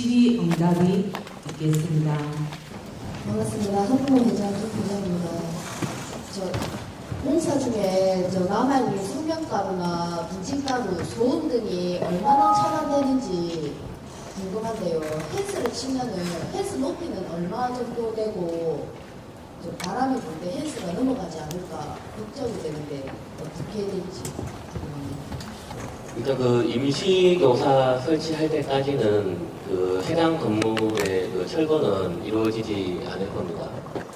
질의응답이 있겠습니다. 반갑습니다. 한국어 대장 김부장입니다. 공사 중에 남아있는 성면가루나 빈집가루, 소음 등이 얼마나 차단되는지 궁금한데요. 펜스를 치면은 펜스 높이는 얼마 정도 되고 바람이 불 때 펜스가 넘어가지 않을까 걱정이 되는데 어떻게 될지 궁금합니다. 일단 그 임시교사 설치할 때까지는 그 해당 건물의 그 철거는 이루어지지 않을 겁니다.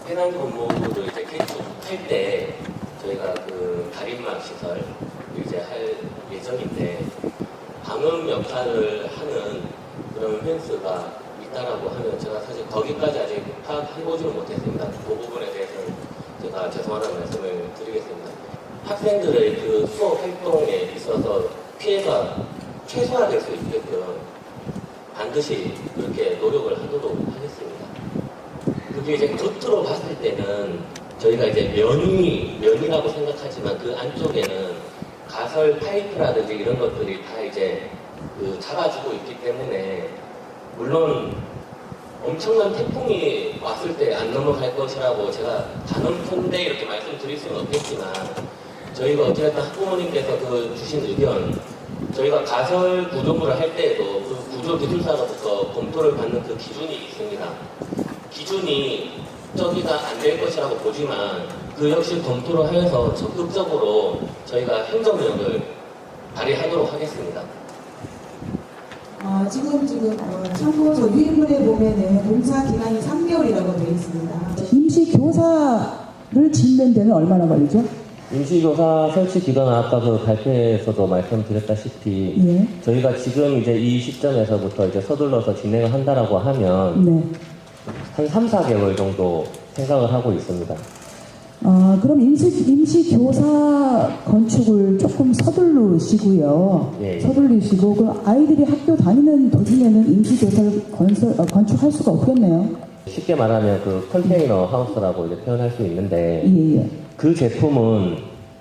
해당 건물을 이제 개축할 때 저희가 그 가림막 시설 이제 할 예정인데 방음 역할을 하는 그런 펜스가 있다라고 하면 제가 사실 거기까지 아직 파악해보지는 못했습니다. 그 부분에 대해서는 제가 죄송하다는 말씀을 드리겠습니다. 학생들의 그 수업 활동에 있어서 피해가 최소화될 수 있게끔 반드시 그렇게 노력을 하도록 하겠습니다. 그게 이제 겉으로 봤을 때는 저희가 이제 면이라고 생각하지만 그 안쪽에는 가설 파이프라든지 이런 것들이 다 이제 그 잡아주고 있기 때문에 물론 엄청난 태풍이 왔을 때 안 넘어갈 것이라고 제가 단언컨대 이렇게 말씀드릴 수는 없겠지만 저희가 어쨌든 학부모님께서 그 주신 의견 저희가 가설 구조물을 할 때에도 그 구조기술사로부터 검토를 받는 그 기준이 있습니다. 기준이 저기가 안 될 것이라고 보지만 그 역시 검토를 하여서 적극적으로 저희가 행정력을 발휘하도록 하겠습니다. 지금 참고서 유인물에 보면은 공사 기간이 3개월이라고 되어 있습니다. 임시 교사를 짓는 데는 얼마나 걸리죠? 임시교사 설치 기간은 아까 그 발표에서도 말씀드렸다시피 예. 저희가 지금 이제 이 시점에서부터 이제 서둘러서 진행을 한다라고 하면 네. 한 3, 4개월 정도 생각을 하고 있습니다. 그럼 임시 교사 건축을 조금 서두르시고요. 예. 서두르시고 그 아이들이 학교 다니는 도중에는 임시 교사를 건축할 수가 없겠네요. 쉽게 말하면 그 컨테이너 하우스라고 이제 표현할 수 있는데 예. 그 제품은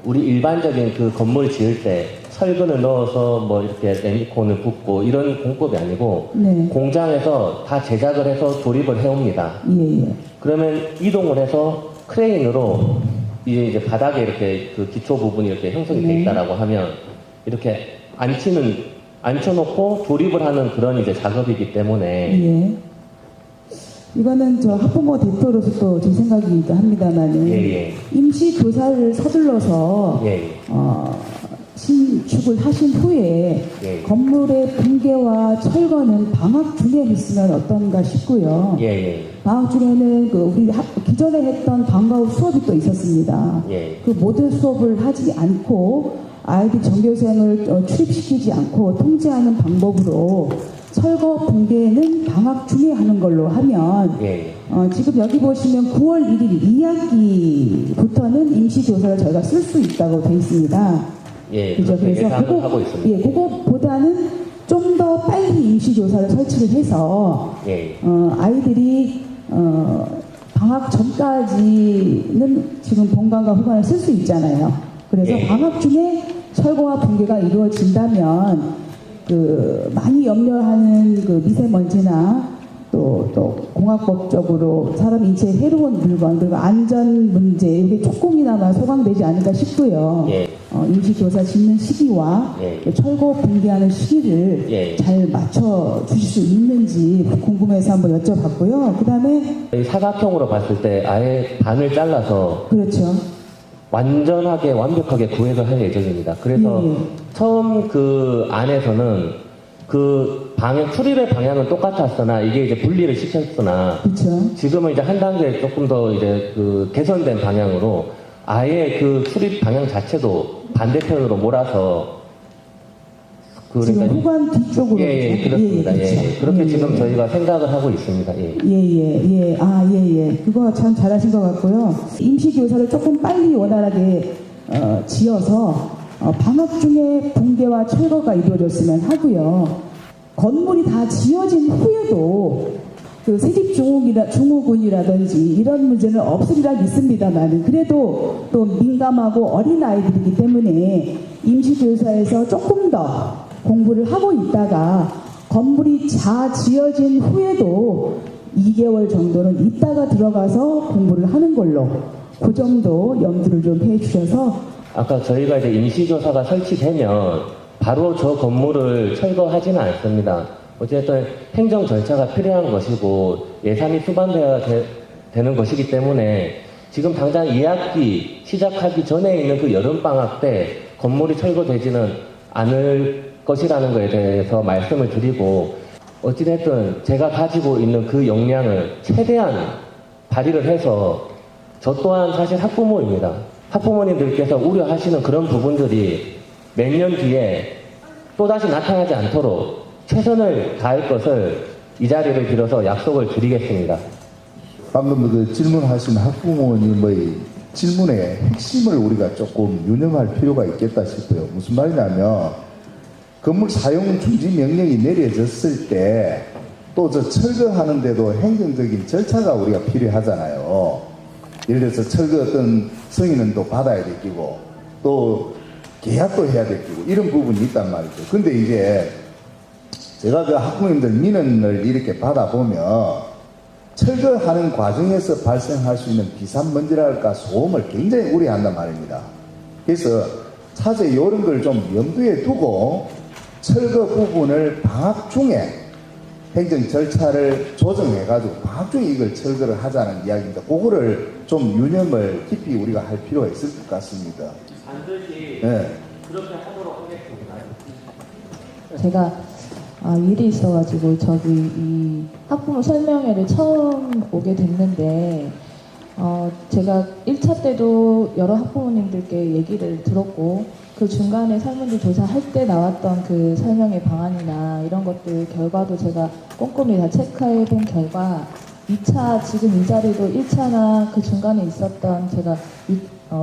우리 일반적인 그 건물 지을 때 철근을 넣어서 뭐 이렇게 레미콘을 붓고 이런 공법이 아니고 네. 공장에서 다 제작을 해서 조립을 해옵니다. 예. 그러면 이동을 해서 크레인으로 이제 바닥에 이렇게 그 기초 부분이 이렇게 형성이 돼 있다라고 하면 이렇게 앉혀놓고 조립을 하는 그런 이제 작업이기 때문에 예. 이거는 저 학부모 대표로서 또 제 생각이기도 합니다만은 예. 임시 교사를 서둘러서 예. 신축을 하신 후에 예. 건물의 붕괴와 철거는 방학 중에 했으면 어떤가 싶고요. 예. 방학 중에는 우리 기존에 했던 방과 후 수업이 또 있었습니다. 예. 그 모든 수업을 하지 않고 아이들 전교생을 출입시키지 않고 통제하는 방법으로 철거 붕괴는 방학 중에 하는 걸로 하면 예. 지금 여기 보시면 9월 1일 2학기부터는 임시교사를 저희가 쓸 수 있다고 되어 있습니다. 예. 그죠? 그래서 예상을 하고 있습니다. 예, 그거보다는 좀 더 빨리 임시교사를 설치를 해서 예. 아이들이 방학 전까지는 지금 본관과 후관을 쓸 수 있잖아요. 그래서 예. 방학 중에 철거와 붕괴가 이루어진다면 많이 염려하는 그 미세먼지나 또 공학법적으로 사람 인체에 해로운 물건 그리고 안전 문제 이게 조금이나마 소강되지 않을까 싶고요. 예. 임시교사 짓는 시기와 예. 철거 붕괴하는 시기를 예. 잘 맞춰 주실 수 있는지 궁금해서 한번 여쭤봤고요. 그 다음에 사각형으로 봤을 때 아예 반을 잘라서 그렇죠. 완전하게 완벽하게 구획을 할 예정입니다. 그래서 처음 그 안에서는 그 출입의 방향은 똑같았으나 이게 이제 분리를 시켰으나 그렇죠. 지금은 이제 한 단계 조금 더 이제 그 개선된 방향으로 아예 그 출입 방향 자체도 반대편으로 몰아서 지금 후관 뒤쪽으로 예, 그렇습니다. 그렇죠. 그렇게 지금 저희가 생각을 하고 있습니다. 그거 참 잘하신 것 같고요. 임시교사를 조금 빨리 원활하게 지어서 방학 중에 붕괴와 철거가 이루어졌으면 하고요. 건물이 다 지어진 후에도 그 세집 증후군이라든지 이런 문제는 없으리라 믿습니다만 그래도 또 민감하고 어린 아이들이기 때문에 임시교사에서 조금 더 공부를 하고 있다가 건물이 지어진 후에도 2개월 정도는 있다가 들어가서 공부를 하는 걸로 그 정도 염두를 좀 해주셔서 아까 저희가 이제 임시교사가 설치되면 바로 저 건물을 철거하지는 않습니다. 어쨌든 행정 절차가 필요한 것이고 예산이 수반되어야 되는 것이기 때문에 지금 당장 2학기 시작하기 전에 있는 그 여름방학 때 건물이 철거되지는 않을 것이라는 것에 대해서 말씀을 드리고, 어찌됐든 제가 가지고 있는 그 역량을 최대한 발휘를 해서, 저 또한 사실 학부모입니다. 학부모님들께서 우려하시는 그런 부분들이 몇 년 뒤에 또다시 나타나지 않도록 최선을 다할 것을 이 자리를 빌어서 약속을 드리겠습니다. 방금 그 질문하신 학부모님의 질문의 핵심을 우리가 조금 유념할 필요가 있겠다 싶어요. 무슨 말이냐면, 건물 사용 중지 명령이 내려졌을 때 또 저 철거하는데도 행정적인 절차가 우리가 필요하잖아요. 예를 들어서 철거 어떤 승인은 또 받아야 되고 또 계약도 해야 되고 이런 부분이 있단 말이죠. 근데 이제 제가 그 학부모님들 민원을 이렇게 받아보면 철거하는 과정에서 발생할 수 있는 비산먼지랄까 소음을 굉장히 우려한단 말입니다. 그래서 차제 이런 걸 좀 염두에 두고 철거 부분을 방학 중에 행정 절차를 조정해가지고 방학 중에 이걸 철거를 하자는 이야기입니다. 그거를 좀 유념을 깊이 우리가 할 필요가 있을 것 같습니다. 반드시 네. 그렇게 하도록 하겠습니다. 제가 일이 있어가지고 저기 이 학부모 설명회를 처음 오게 됐는데 제가 1차 때도 여러 학부모님들께 얘기를 들었고 그 중간에 설문지 조사할 때 나왔던 그 설명회 방안이나 이런 것들 결과도 제가 꼼꼼히 다 체크해 본 결과 2차 지금 이 자리도 1차나 그 중간에 있었던 제가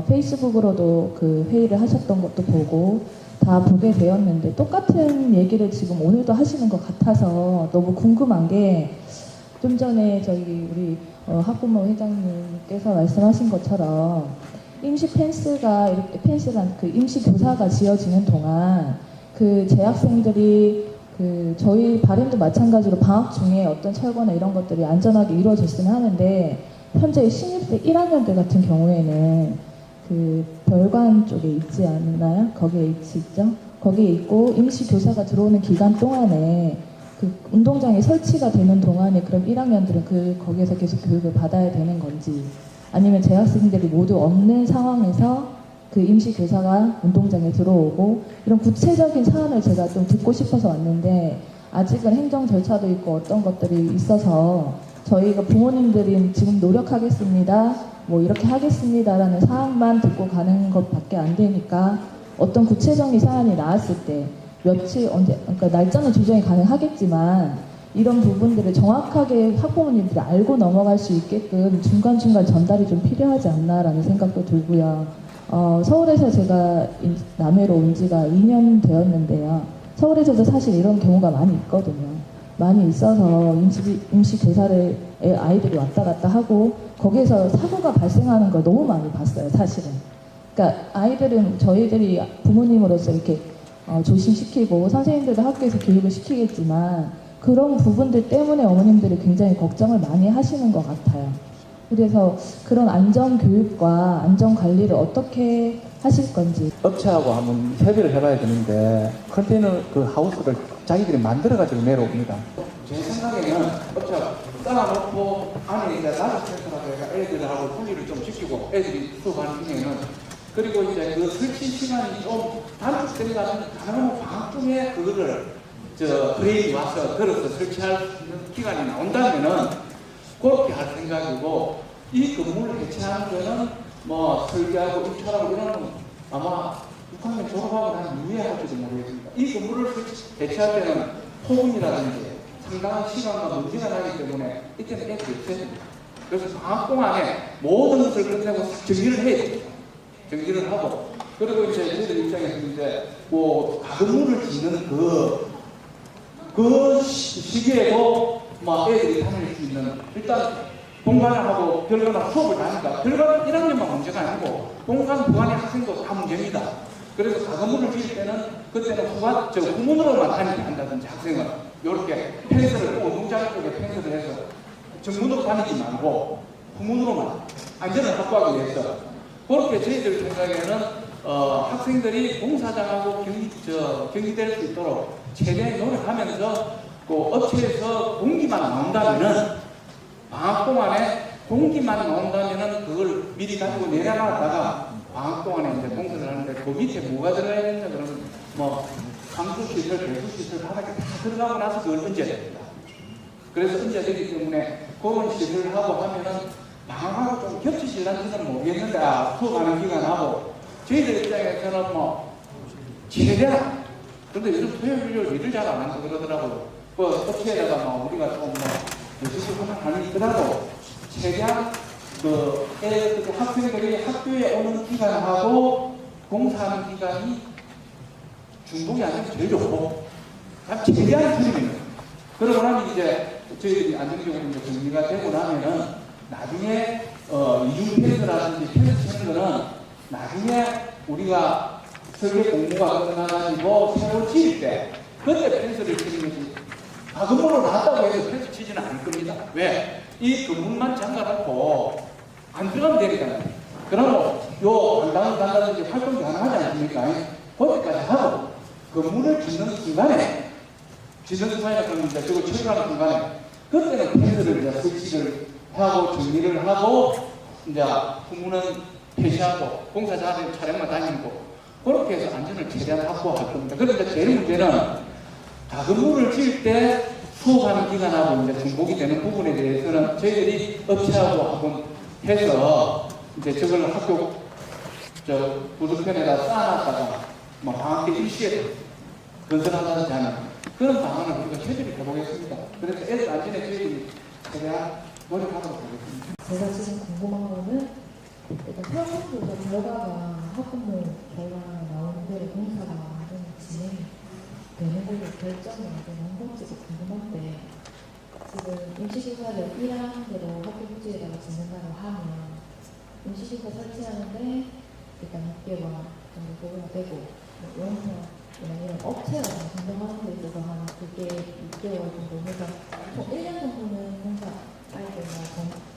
페이스북으로도 그 회의를 하셨던 것도 보고 다 보게 되었는데 똑같은 얘기를 지금 오늘도 하시는 것 같아서 너무 궁금한 게, 좀 전에 저희 우리 학부모 회장님께서 말씀하신 것처럼 임시 펜스가 이렇게 펜스란 그 임시 교사가 지어지는 동안 그 재학생들이 그 저희 바램도 마찬가지로 방학 중에 어떤 철거나 이런 것들이 안전하게 이루어졌으면 하는데, 현재 신입생 1학년들 같은 경우에는 그 별관 쪽에 있지 않나요? 거기에 있죠? 거기에 있고 임시 교사가 들어오는 기간 동안에 그 운동장이 설치가 되는 동안에 그럼 1학년들은 거기에서 계속 교육을 받아야 되는 건지, 아니면 재학생들이 모두 없는 상황에서 그 임시 교사가 운동장에 들어오고, 이런 구체적인 사안을 제가 좀 듣고 싶어서 왔는데 아직은 행정 절차도 있고 어떤 것들이 있어서 저희가 부모님들이 지금 노력하겠습니다, 뭐 이렇게 하겠습니다라는 사항만 듣고 가는 것밖에 안 되니까, 어떤 구체적인 사안이 나왔을 때 며칠 언제, 그러니까 날짜는 조정이 가능하겠지만 이런 부분들을 정확하게 학부모님들이 알고 넘어갈 수 있게끔 중간중간 전달이 좀 필요하지 않나라는 생각도 들고요. 서울에서 제가 남해로 온 지가 2년 되었는데요. 서울에서도 사실 이런 경우가 많이 있거든요. 많이 있어서 임시 교사를 아이들이 왔다 갔다 하고 거기에서 사고가 발생하는 걸 너무 많이 봤어요, 사실은. 그러니까 아이들은 저희들이 부모님으로서 이렇게 조심시키고 선생님들도 학교에서 교육을 시키겠지만 그런 부분들 때문에 어머님들이 굉장히 걱정을 많이 하시는 것 같아요. 그래서 그런 안전교육과 안전관리를 어떻게 하실 건지. 업체하고 한번 협의를 해봐야 되는데 컨테이너 그 하우스를 자기들이 만들어가지고 내려옵니다. 제 생각에는 업체가 쌓아놓고 안에 이제 나를 센터라고 해서 애들하고 분리를 좀 시키고 애들이 수업하는 중에는, 그리고 이제 그 설치 시간이 좀 단축된다면 가능하면 방학 중에 그거를 브레인이 와서 걸어서 설치할 수 있는 기간이 나온다면은 그렇게 할 생각이고, 이 건물을 해체하는 거는 뭐 설계하고 입찰하고 이런 건 아마 6학년 졸업하고 난 이후에 할지도 모르겠습니다. 이 건물을 해체할 때는 폭음이라든지 상당한 시간과 문제가 나기 때문에 이때는 애들이 없어야 됩니다. 그래서 방학 동안에 모든 것을 끝내고 정리를 해야 됩니다. 정리를 하고, 그리고 이제 저희들 입장에서 이제 뭐 가건물을 짓는 그 시기에도 뭐 애들이 다닐 수 있는, 일단 본관하고 별관하고 수업을 다니까 별관 1학년만 문제가 아니고 본관 부관의 학생도 다 문제입니다. 그래서 가건물을 지을 때는 그때는 후문으로만 다니게 한다든지 학생은 이렇게 펜스를 운동장 쪽에 펜스를 해서 정문으로 다니지 말고 후문으로만 안전을 확보하기 위해서 그렇게 저희들 생각에는 학생들이 공사장하고 경기될 수 있도록 최대한 노력하면서 그 업체에서 공기만 나온다면은 방학 동안에 공기만 나온다면은 그걸 미리 가지고 내려놨다가 방학 동안에 이제 공사를 하는데 그 밑에 뭐가 들어야 되냐 그러면 뭐 방수시설, 배수시설 바닥에 다 들어가고 나서 그걸 얹어야 됩니다. 그래서 얹어야 되기 때문에 그런 시설을 하고 하면은 방학하고 좀 겹치질는지는 모르겠는데 수업하는 기간하고 저희들 입장에서는 뭐 최대한 근데 요즘 토요일 일을 잘 안 한다 그러더라고요. 그 업체에다가 뭐 우리가 좀뭐 요즘은 하는 있더라도 최대한 그 학생들이 학교에 오는 기간하고 공사하는 기간이 중복이 아니면 제일 좋고 최대한 줄이는 그러고 나면 이제 저희들이 안정적으로 이제 정리가 되고 나면은 나중에 이중 펜스라든지 펜스 치는 거는 나중에 우리가 설계 공모가 끝나가지고 새로 지을 때 그때 펜스를 치는 것이 건물로 나왔다고 해서 펜스 치지는 않을 겁니다. 왜? 이 건물만 잠가놓고 안 들어가면 되니까요. 그러면 요 관당을 간다든지 활동이 가능하지 않습니까? 거기까지 하고 건물을 짓는 순간에 그러면 이제 저거 철거하는 순간에 그때는 펜스를 이제 설치를 하고 정리를 하고 이제 후문은 폐쇄하고 공사자들 차량만 다니고 그렇게 해서 안전을 최대한 확보할 겁니다. 그런데 제일 문제는 다건물을 지을 때 수업하는 기간하고 이제 중복이 되는 부분에 대해서는 저희들이 업체하고 한번 해서 이제 저걸 학교 부두편에다 쌓아놨다가 뭐 방학 때 일시에 건설한다든지 하는 그런 방안을 우리가 최대로 해보겠습니다. 그래서 애들 안전에 저희들이 최대한 노력하도록 하겠습니다. 제가 지금 궁금한 거는 일단 설문조사 결과가 학부모 결과가 나오는데 공사가 완전히 진행되는 걸로 결정이 안 되는 건지도 궁금한데 지금 임시시설을 1하는 대로 학교부지에다가 짓는다고 하면 임시시설 설치하는데 일단 6개월 정도 소요가 되고 용서 이런 업체가 선정하는 데 있어서 한 그게 6개월 정도 해서 총 1년 정도는 공사 아이들과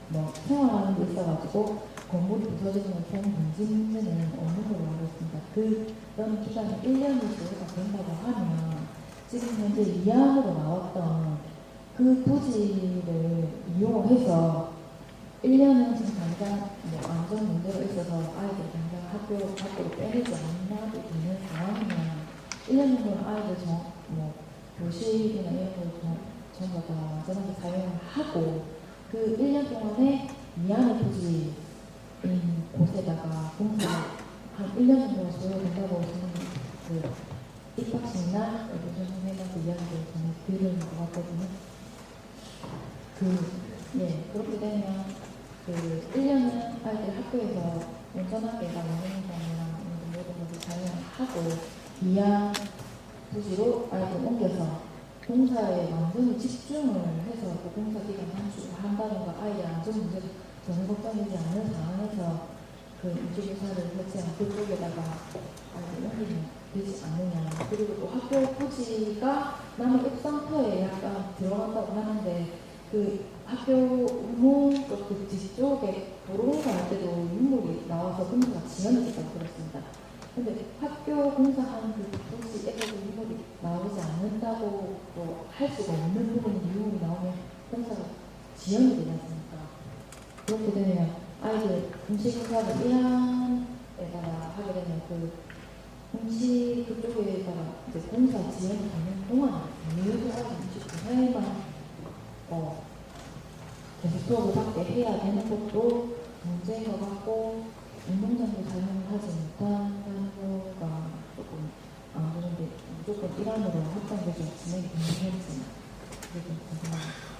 뭐 생활하는 데 있어가지고 건물이 부서지면 총 금지 문제는 없는 걸로 알고 있습니다. 그런 기간이 1년이 소요가 된다고 하면 지금 현재 2안으로 나왔던 그 부지를 이용해서 1년은 지금 당장 뭐 안전 문제가 있어서 아이들 당장 학교 밖으로 빼내지 않나도 되는 상황이면 1년 정도는 아이들 뭐 교실이나 이런 걸 전부 다 완전하게 사용을 하고 그 1년 동안에 미안한 부지인 곳에다가 공사 한 1년 정도 소요된다고 저는 그 입학식날 요즘 선생님한테 이야기를 전해 들은 것 같거든요. 그렇게 되면 그 1년은 아이들 학교에서 온전하게 원장님이랑 모든 것을 사용하고 이하 부지로 아이들 옮겨서 공사에 완전히 집중을 해서 그 공사 기간 한다던가 아이들 안전 문제도 전혀 걱정되지 않는 상황에서 그 임시교사를 설치한 그쪽에다가 아이들 옮기면 되지 않느냐. 그리고 또 학교 부지가 남의 옥상터에 약간 들어간다고 하는데 그 학교 우문 그 뒤쪽에 도로공사 할 때도 눈물이 나와서 공사가 지연됐다고 들었습니다. 근데 학교 공사하는 그 부지에서도 눈물이 나오지 않는다고 또 할 수가 없는 부분이 눈물이 나오면 공사가 지연이 되지 않습니까? 그렇게 되면 아이들 임시교사를 1학에다가 하게 되면 그 임시 그쪽에다가 이제 공사 지연이 되는 동안 계속 아이들 임시교사에만 계속 수업을 받게 해야 되는 것도 문제인 것 같고 운동장도 사용하지 못한다는 거가 조금 안 되는데 무조건 1안으로 확장돼서 진행이 되는 건지 그게 좀 궁금합니다.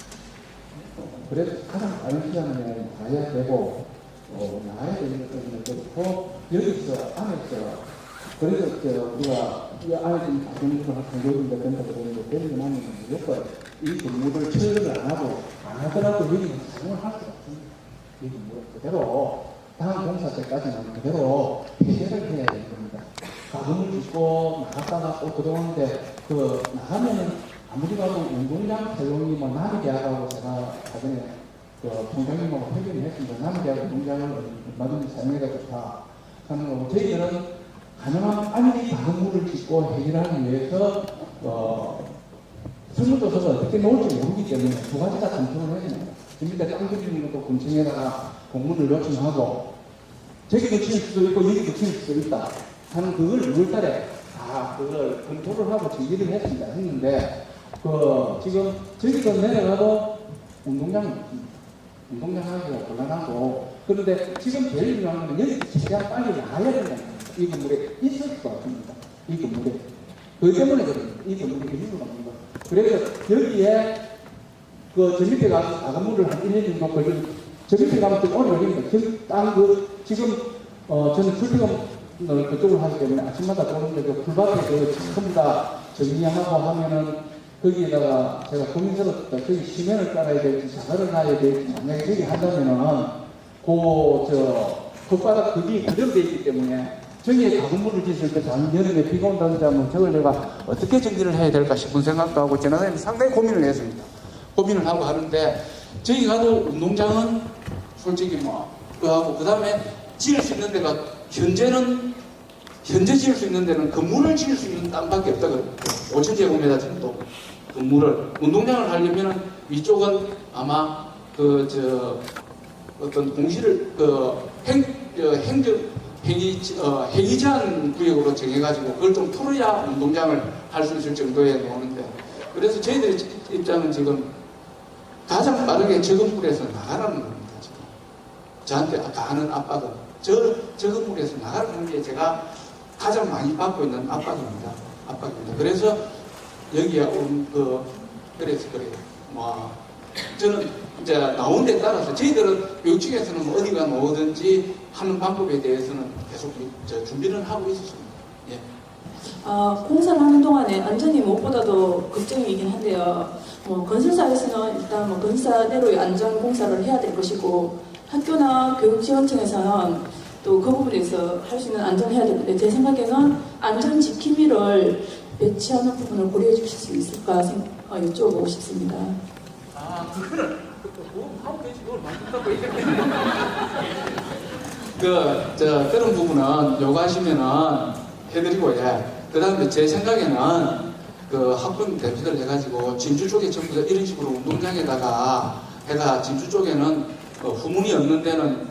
그래서 가장 빠른 시간에 가야 되고 나야 되는 것들은 그렇고 여기서 안에서 그래서 우리가 이 아이들이 가정에서 학교교육이 된다고 그러는데 되고 나면 무조건 이 근무를 철거를 안 하더라도 여기는 사용을 할 수가 없습니다. 이 근무를 그대로 다음 공사 때까지는 그대로 폐쇄를 해야 되는 겁니다. 가정을 짓고 나갔다가 또 들어오는데 그 나가면은 아무리 봐도 운동장 사용이 뭐 남계약하고 제가 사전에 그 총장님하고 회견을 했습니다. 남계약 운동장을 얼마든지 사용해가 좋다 하는 거고, 저희들은 가능한 빨리 방문을 짓고 해결하기 위해서 설문조사가 어떻게 나올지 모르기 때문에 두 가지 다 검토를 해야 됩니다. 밑에 땅 그리는 것도 군청에다가 공문을 요청하고, 저기도 칠 수도 있고 여기도 칠 수도 있다 하는 그걸 6월달에 다 그걸 검토를 하고 정리를 했습니다. 했는데 지금 저기도 내려가도 운동장하기가 곤란하고, 그런데 지금 제일 중요한 건 여기 최대한 빨리 나가야 된다는 거예요. 이 건물에 있을 것 같습니다. 이 건물에. 그 때문에 그렇습니다. 이 건물에 있을 것 같습니다. 그래서 여기에 저 밑에 가서 가건물을 한 1년 정도 걸리고, 저 밑에 가면 좀 오래 걸립니다. 지금 저는 출퇴근 그쪽을 하기 때문에 아침마다 보는데 그 풀밭에 전부 다 정리하고 하면은 거기에다가 제가 고민스럽다. 저기 시멘을 깔아야 될지 자갈을 놔야 될지, 만약에 저기 한다면은 흙바닥 그게 그대로 되어 있기 때문에 저기에 가건물을 짓을 때 작년 여름에 비가 온다든지 하면 저걸 내가 어떻게 정리를 해야 될까 싶은 생각도 하고 지난해는 상당히 고민을 했습니다. 고민을 하고 하는데, 저희 가도 운동장은 솔직히 그하고, 그 다음에 지을 수 있는 데가 현재 지을 수 있는 데는 건물을 지을 수 있는 땅밖에 없다 그래요. 5,000제곱미터 정도 건물을. 운동장을 하려면은 위쪽은 아마 어떤 공시를 행위제한 구역으로 정해가지고 그걸 좀 풀어야 운동장을 할 수 있을 정도에 놓는데, 그래서 저희들의 입장은 지금 가장 빠르게 저 건물에서 나가라는 겁니다. 지금 저한테 가하는 압박은 저 건물에서 나가라는 게 제가 가장 많이 받고 있는 압박입니다. 그래서 여기에 그래서 그래요. 저는 이제 나온 데 따라서 저희들은 교육청에서는 어디가 나오든지 하는 방법에 대해서는 계속 준비를 하고 있었습니다. 예. 공사를 하는 동안에 안전이 무엇보다도 걱정이긴 한데요. 건설사에서는 일단 건설사대로의 안전 공사를 해야 될 것이고, 학교나 교육지원청에서는 또 그 부분에서 할 수 있는 안전을 해야 될 건데, 제 생각에는 안전 지킴이를 배치하는 부분을 고려해 주실 수 있을까 여쭤보고 싶습니다. 그거는 하고 계시 그걸 만든다고 얘기했는데 그런 부분은 요구하시면은 해드리고, 그 다음에 제 생각에는 학군 대표들 해가지고 진주 쪽에 전부 다 이런 식으로 운동장에다가 진주 쪽에는 후문이 없는 데는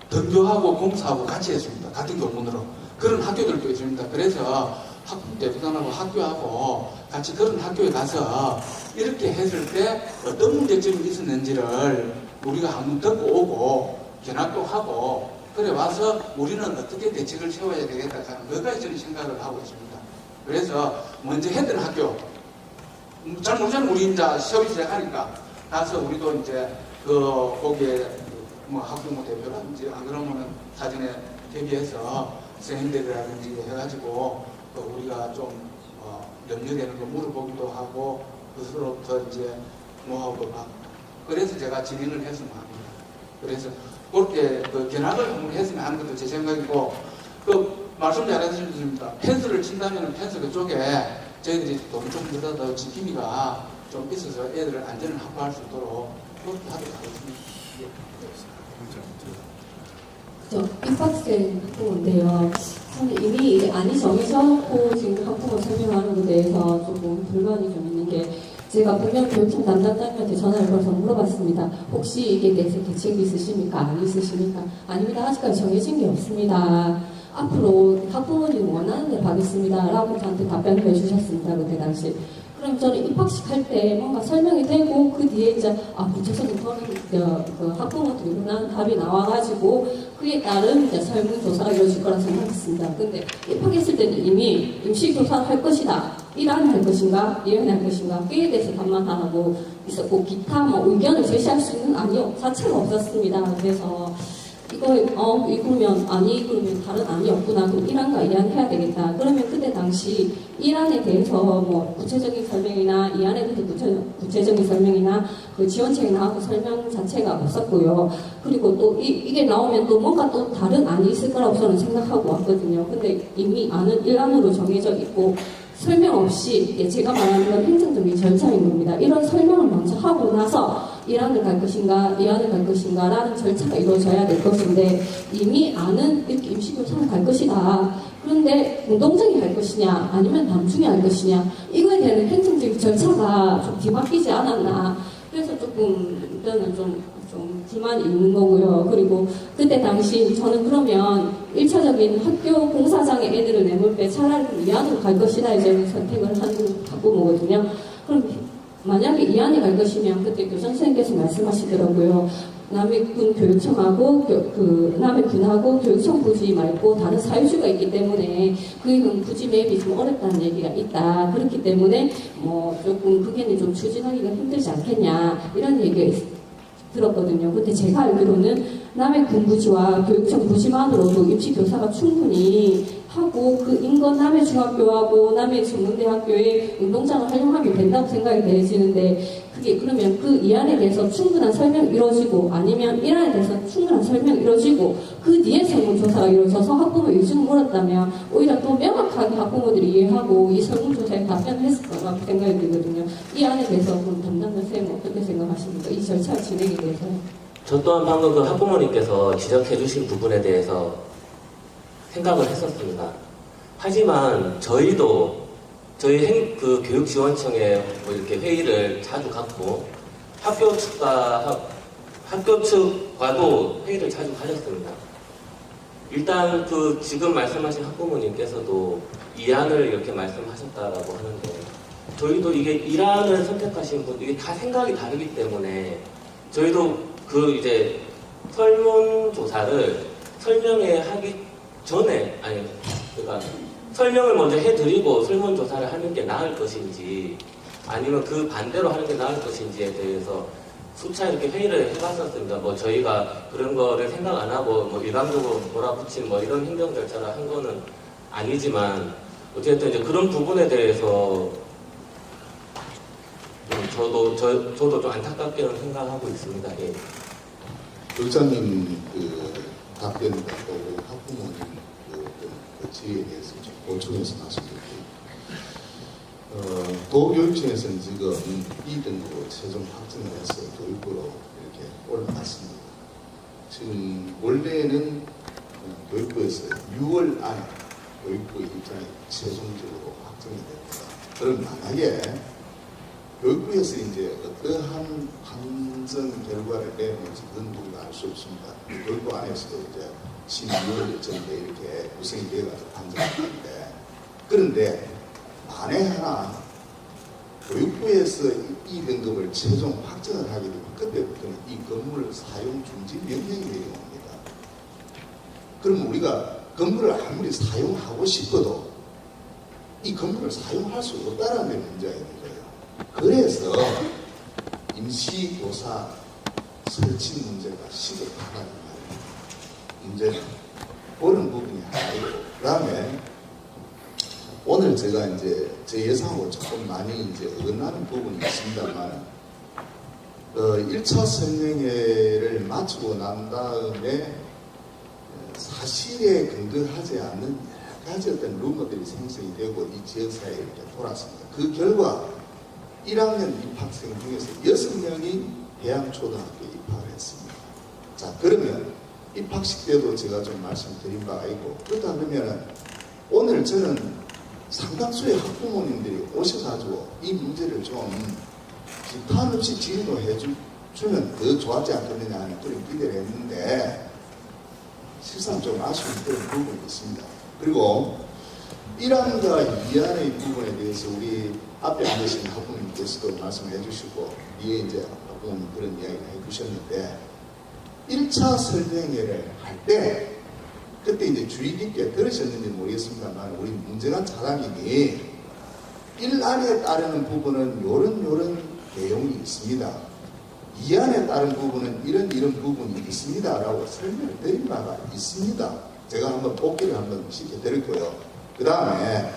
등교하고 공사하고 같이 했습니다. 같은 교문으로. 그런 학교들도 있습니다. 그래서 학군 대표단하고 학교하고 같이 그런 학교에 가서 이렇게 했을 때 어떤 문제점이 있었는지를 우리가 한번 듣고 오고 견학도 하고, 그래 와서 우리는 어떻게 대책을 세워야 되겠다 하는 몇 가지 저는 생각을 하고 있습니다. 그래서 먼저 했던 학교, 잘 모르잖아요. 우리 이제 시험이 시작하니까 가서 우리도 이제 거기에 학부모 대표라든지 안 그러면은 사전에 대비해서 선생님들이라든지 해가지고 우리가 좀 염려되는 거 물어보기도 하고, 그것으로부터 이제 노하우도 받고, 그래서 제가 진행을 했으면 합니다. 그래서 그렇게 견학을 한번 했으면 하는 것도 제 생각이고, 말씀 잘 해주셨습니다. 펜스를 친다면 펜스 그쪽에 저희들이 좀 더 지킴이가 좀 있어서 애들을 안전을 확보할 수 있도록 그렇게 하도록 하겠습니다. 입학생 학부모인데요. 이미 안이 정해졌고 지금 학부모 설명하는 것에 대해서 조금 불만이 좀 있는 게, 제가 분명 교육청 담당자님한테 전화를 걸어서 물어봤습니다. 혹시 이게 대책이 있으십니까? 안 있으십니까? 아닙니다. 아직까지 정해진 게 없습니다. 앞으로 학부모님 원하는 대로 하겠습니다. 라고 저한테 답변을 해주셨습니다. 그때 당시. 그럼 저는 입학식 할 때 뭔가 설명이 되고, 그 뒤에 이제 구체적인 학부모들이 원하는 답이 나와가지고 그에 따른 이제 설문조사가 이루어질 거라 생각했습니다. 근데 입학했을 때는 이미 임시교사를 할 것이다, 1안 할 것인가, 2안 할 것인가, 그에 대해서 답만 하고 있었고, 기타 의견을 제시할 수 있는 안이 자체가 없었습니다. 그래서 이거 읽으면 아니, 그러면 다른 안이 없구나, 그럼 1안과 2안 해야 되겠다. 그러면 그때 당시 1안에 대해서 구체적인 설명이나 2안에 대해서 구체적인 설명이나 그 지원책이 나오고 설명 자체가 없었고요. 그리고 또 이게 나오면 또 뭔가 또 다른 안이 있을 거라고 저는 생각하고 왔거든요. 근데 이미 안은 1안으로 정해져 있고 설명 없이 제가 말하는 건 행정적인 절차인 겁니다. 이런 설명을 먼저 하고 나서 1안을 갈 것인가 2안을 갈 것인가 라는 절차가 이루어져야 될 것인데 이미 아는 이렇게 임시교사를 갈 것이다. 그런데 운동장에 갈 것이냐 아니면 남중에 갈 것이냐 이거에 대한 행정적인 절차가 좀 뒤바뀌지 않았나. 그래서 조금 저는 좀 불만이 있는 거고요. 그리고 그때 당시 저는 그러면 1차적인 학교 공사장에 애들을 내몰 때 차라리 2안으로 갈 것이다 이제 선택을 하는 학부모거든요. 그럼 만약에 2안에 갈 것이면 그때 교장 선생님께서 말씀하시더라고요. 남해군 교육청하고 남해군하고 교육청 부지 말고 다른 사유지가 있기 때문에 그 부지 매입이 좀 어렵다는 얘기가 있다. 그렇기 때문에 뭐 조금 그게는 좀 추진하기가 힘들지 않겠냐 이런 얘기가 들었거든요. 근데 제가 알기로는 남해군 부지와 교육청 부지만으로도 임시교사가 충분히 하고 그 인근 남해중학교하고 남해전문대학교의 운동장을 활용하면 된다고 생각이 되시는데 그게 그러면 그 2안에 대해서 충분한 설명이 이루어지고 아니면 1안에 대해서 충분한 설명이 이루어지고 그 뒤에 설문조사가 이루어져서 학부모 위중을 물었다면 오히려 또 명확하게 학부모들이 이해하고 이 설문조사에 답변을 했을 거라고 생각이 들거든요. 이 안에 대해서 그럼 담당 선생님 어떻게 생각하십니까? 이 절차 진행에 대해서. 저 또한 방금 그 학부모님께서 지적해 주신 부분에 대해서 생각을 했었습니다. 하지만 저희도 저희 그 교육지원청에 뭐 이렇게 회의를 자주 갖고 학교 측과도 회의를 자주 가졌습니다. 일단 그 지금 말씀하신 학부모님께서도 2안을 이렇게 말씀하셨다라고 하는데 저희도 이게 1안을 선택하신 분 이게 다 생각이 다르기 때문에 저희도 그 이제 설문조사를 설명회 하기 전에 그러니까 설명을 먼저 해드리고 설문조사를 하는 게 나을 것인지 아니면 그 반대로 하는 게 나을 것인지에 대해서 수차 이렇게 회의를 해봤었습니다. 뭐 저희가 그런 거를 생각 안 하고 뭐 일방적으로 몰아붙인 뭐 이런 행정 절차를 한 거는 아니지만 어쨌든 이제 그런 부분에 대해서 저도 좀 안타깝게는 생각하고 있습니다. 예. 교육장님 그 답변과 또 학부모님 그 지혜에 대해서 좀 보충해서 말씀드릴게요. 도교육청에서는 지금 2등으로 최종 확정을 해서 교육부로 이렇게 올라갔습니다. 지금 원래는 교육부에서 6월 안에 교육부 입장이 최종적으로 확정이 됩니다. 그럼 만약에 교육부에서 이제 어떠한 판정 결과를 내놓을지 그건 우리가 알 수 없습니다. 교육부 안에서도 이제 16월 전에 이렇게 구성이 되어가지고 판정하는데 그런데 만에 하나 교육부에서 이 등급을 최종 확정을 하게 되면 그때부터는 이 건물 사용 중지 명령이 내려옵니다. 그럼 우리가 건물을 아무리 사용하고 싶어도 이 건물을 사용할 수 없다는 게 문제가 있는 거예요. 그래서 임시교사 설치 문제가 시급하다는 말이에요. 문제는 그런 부분이 하나 있고 그 다음에 오늘 제가 이제 제 예상하고 조금 많이 이제 어긋나는 부분이 있습니다만 1차 설명회를 마치고 난 다음에 사실에 근거하지 않는 여러 가지 어떤 루머들이 생성이 되고 이 지역사회에 이렇게 돌았습니다. 그 결과 1학년 입학생 중에서 6명이 해양초등학교에 입학을 했습니다. 자, 그러면 입학식 때도 제가 좀 말씀드린 바가 있고 그렇다 그러면은 오늘 저는 상당수의 학부모님들이 오셔가지고 이 문제를 좀 비판 없이 질의도 해주면 더 좋았지 않겠느냐 하는 그런 기대를 했는데 실상 좀 아쉬운 그런 부분이 있습니다. 그리고 1안과 2안의 부분에 대해서 우리 앞에 앉으신 학부모님께서도 말씀해 주시고 뒤에 이제 학부모님 그런 이야기를 해 주셨는데 1차 설명회를 할 때 그때 이제 주의 깊게 들으셨는지 모르겠습니다만 우리 문재관 차장님이 1안에 따르는 부분은 요런 내용이 있습니다. 2안에 따른 부분은 이런 부분이 있습니다 라고 설명을 드린 바가 있습니다. 제가 한번 뽑기를 한번 시켜드렸고요. 그 다음에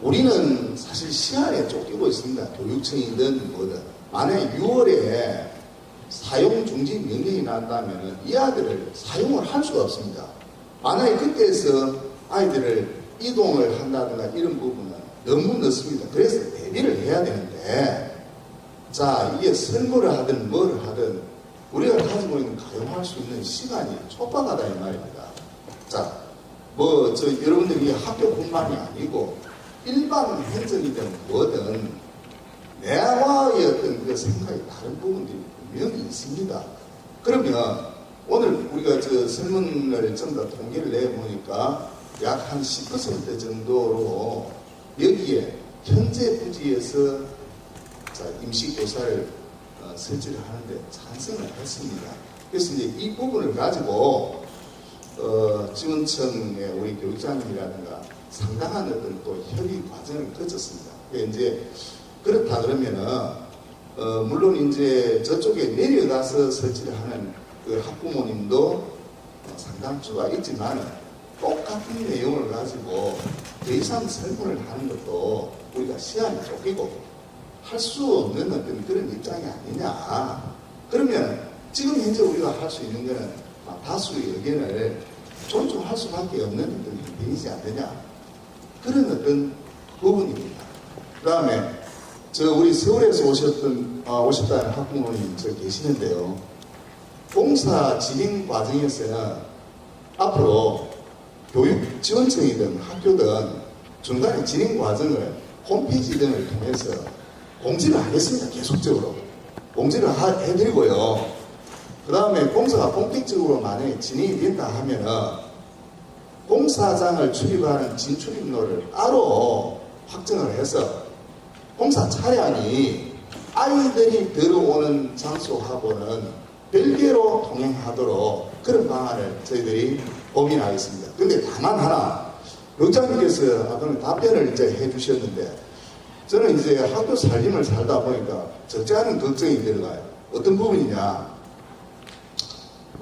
우리는 사실 시간에 쫓기고 있습니다. 교육청이든 뭐든. 만약에 6월에 사용 중지 명령이 난다면 이 아이들을 사용을 할 수가 없습니다. 만약에 그때에서 아이들을 이동을 한다든가 이런 부분은 너무 늦습니다. 그래서 대비를 해야 되는데, 자, 이게 설거를 하든 뭐를 하든 우리가 가지고 있는 가용할 수 있는 시간이 촉박하다 이 말입니다. 자, 여러분들이 학교뿐만이 아니고 일반 행정이든 뭐든 내와의 어떤 그 생각이 다른 부분들이 분명히 있습니다. 그러면 오늘 우리가 설문을 전부 다 통계를 내보니까 약 한 10% 정도로 여기에 현재 부지에서 임시교사를 설치를 하는데 찬성을 했습니다. 그래서 이제 이 부분을 가지고 지원청의 우리 교육장님이라든가 상당한 어떤 또 협의 과정을 거쳤습니다. 이제 그렇다 그러면은 물론 이제 저쪽에 내려가서 설치를 하는 그 학부모님도 상당수가 있지만 똑같은 내용을 가지고 더 이상 설문을 하는 것도 우리가 시간이 쫓기고 할 수 없는 어떤 그런 입장이 아니냐. 그러면 지금 현재 우리가 할 수 있는 것은 다수의 의견을 존중할 수밖에 없는 어떤 형편이지 않느냐. 그런 어떤 부분입니다. 그 다음에 우리 서울에서 오셨다는 학부모님 계시는데요. 공사 진행 과정에서는 앞으로 교육지원청이든 학교든 중간에 진행 과정을 홈페이지 등을 통해서 공지를 하겠습니다. 계속적으로. 공지를 해드리고요. 그 다음에 공사가 본격적으로 만약에 진행이 된다 하면은 공사장을 출입하는 진출입로를 따로 확정을 해서 공사 차량이 아이들이 들어오는 장소하고는 별개로 통행하도록 그런 방안을 저희들이 고민하겠습니다. 그런데 다만 하나, 교육장님께서 아까 답변을 이제 해주셨는데, 저는 이제 학교 살림을 살다 보니까 적지 않은 걱정이 들어가요. 어떤 부분이냐?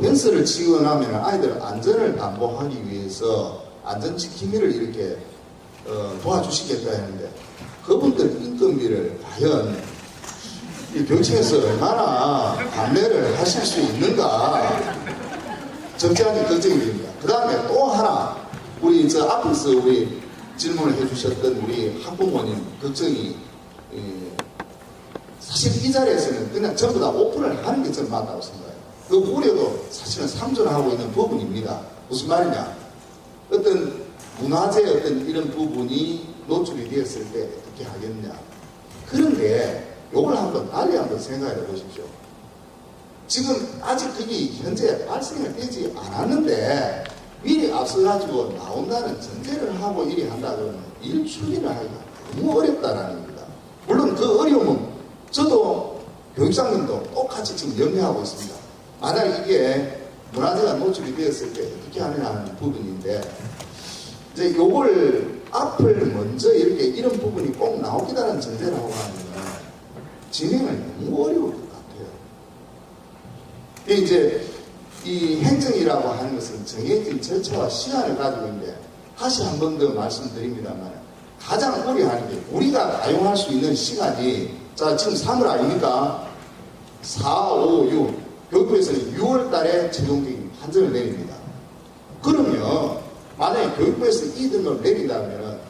펜스를 치고 나면 아이들 안전을 담보하기 위해서 안전지킴이를 이렇게 도와주시겠다 했는데, 그분들 인건비를 과연 이 교육청에서 얼마나 판매를 하실 수 있는가 적지 않은 걱정이 됩니다. 그 다음에 또 하나, 우리 앞에서 우리 질문을 해주셨던 우리 학부모님 걱정이, 사실 이 자리에서는 그냥 전부 다 오픈을 하는 게 저는 맞다고 생각해요. 그 우려도 사실은 상존하고 있는 부분입니다. 무슨 말이냐? 어떤 문화재 어떤 이런 부분이 노출이 되었을 때 어떻게 하겠냐? 그런데 요걸 달리 한번 생각해 보십시오. 지금 아직 그게 현재 발생이 되지 않았는데 미리 앞서가지고 나온다는 전제를 하고 일이 한다 그러면 일 추진을 하기가 너무 어렵다라는 겁니다. 물론 그 어려움은 저도 교육장님도 똑같이 지금 염려하고 있습니다. 만약 이게 문화재가 노출이 되었을 때 어떻게 하느냐 하는 부분인데, 이제 요걸 앞을 먼저 이렇게 이런 부분이 꼭 나오기다는 전제라고 하면 진행을 너무 어려울 것 같아요. 이제 이 행정이라고 하는 것은 정해진 절차와 시간을 가지고 있는데, 다시 한 번 더 말씀드립니다만, 가장 우려하는 게 우리가 사용할 수 있는 시간이, 자, 지금 3월 아닙니까? 4, 5, 6. 교육부에서는 6월 달에 최종적인 판정을 내립니다. 그러면 만약에 교육부에서 이 등을 내린다면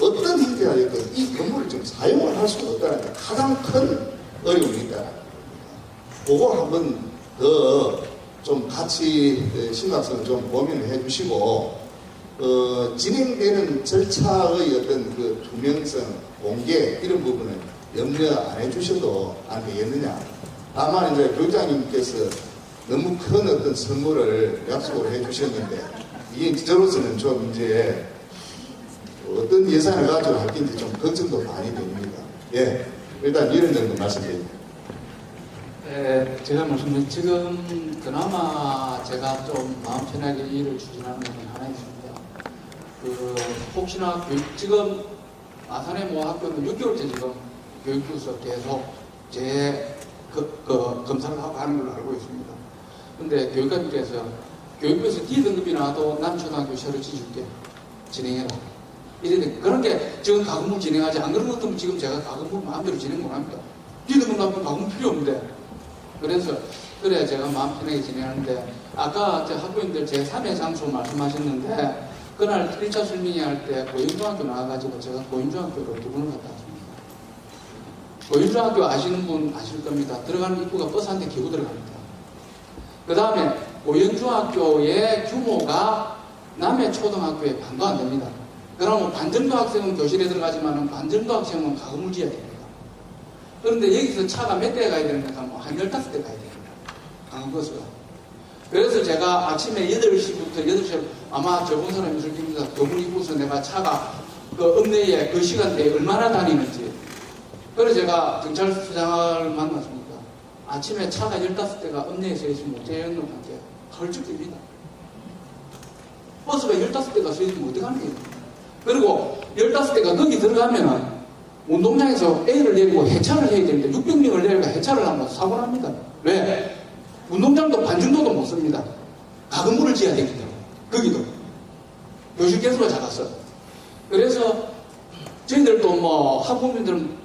어떤 형태가 됐든 이 건물을 좀 사용을 할 수가 없다는 게 가장 큰 어려움이 있다는 겁니다. 그거 한 번 더 좀 같이 심각성을 좀 고민을 해 주시고, 진행되는 절차의 어떤 그 투명성, 공개, 이런 부분은 염려 안 해 주셔도 안 되겠느냐. 다만 이제 교육장님께서 너무 큰 어떤 선물을 약속을 해 주셨는데, 이게 저로서는 좀 이제 어떤 예산을 가지고 할 건지 좀 걱정도 많이 됩니다. 예. 일단 이런 정도 말씀드립니다. 네, 제가 말씀드린 지금 그나마 제가 좀 마음 편하게 일을 추진하는 건 하나 있습니다. 혹시나 지금 아산의 모 학교는 6개월째 지금 교육부에서 계속 검사를 하고 하는 걸로 알고 있습니다. 근데 교육부에서 D등급이 나와도 난 초등학교 새로 지줄게, 진행해라. 이랬는데 그런 게 지금 가금부 진행하지, 안 그런 것도 지금 제가 가금부 마음대로 진행 못 합니다. D등급 나면 가금부 필요 없는데. 그래야 제가 마음 편하게 진행하는데, 아까 학부모님들 제3의 장소 말씀하셨는데, 그날 1차 설명회 할 때 고인중학교 나와가지고 제가 고인중학교로 2분을 갔다 왔습니다. 고인중학교 아시는 분 아실 겁니다. 들어가는 입구가 버스 한 대 기고 들어갑니다. 그 다음에 고인중학교의 규모가 남해 초등학교의 반도 안 됩니다. 그러면 반정도 학생은 교실에 들어가지만 반정도 학생은 가금을 지어야 됩니다. 그런데 여기서 차가 몇 대 가야 되는가 하면 한 15대 가야 됩니다. 강원버스가. 그래서 제가 아침에 8시부터 8시 아마 저본 사람이 있을 겁니다. 교문 입구에서 내가 차가 그 읍내에 그 시간대에 얼마나 다니는지. 그래서 제가 경찰서장을 만났습니다. 아침에 차가 15대가 읍내에서 있으면 어째였는데 헐쭉 뜁니다. 버스가 15대가 서 있으면 어떡하는 거예요. 그리고 15대가 거기 들어가면은 운동장에서 A를 내리고 해차를 해야 되는데 600명을 내리고 해차를 하면 사고 납니다. 왜? 운동장도 반정도도 못 씁니다. 가금물을 지어야 되기 때문에. 거기도. 교실 개수가 작았어. 그래서 저희들도 뭐 학부모님들은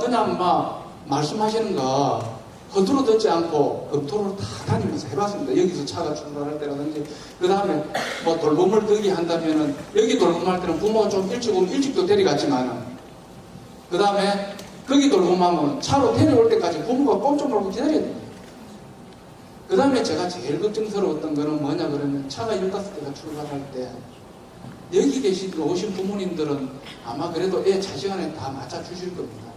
그냥 막 말씀하시는 거 겉으로 듣지 않고 검토를 다 다니면서 해봤습니다. 여기서 차가 출발할 때라든지 그 다음에 뭐 돌봄을 거기 한다면은 여기 돌봄할 때는 부모가 좀 일찍 오면 일찍도 데려갔지만은 그 다음에 거기 돌봄하면 차로 데려올 때까지 부모가 꼼짝 말고 기다려야 됩니다. 그 다음에 제가 제일 걱정스러웠던 거는 뭐냐 그러면 차가 15대가 출발할 때 여기 오신 부모님들은 아마 그래도 애 자식안에 다 맞춰주실 겁니다.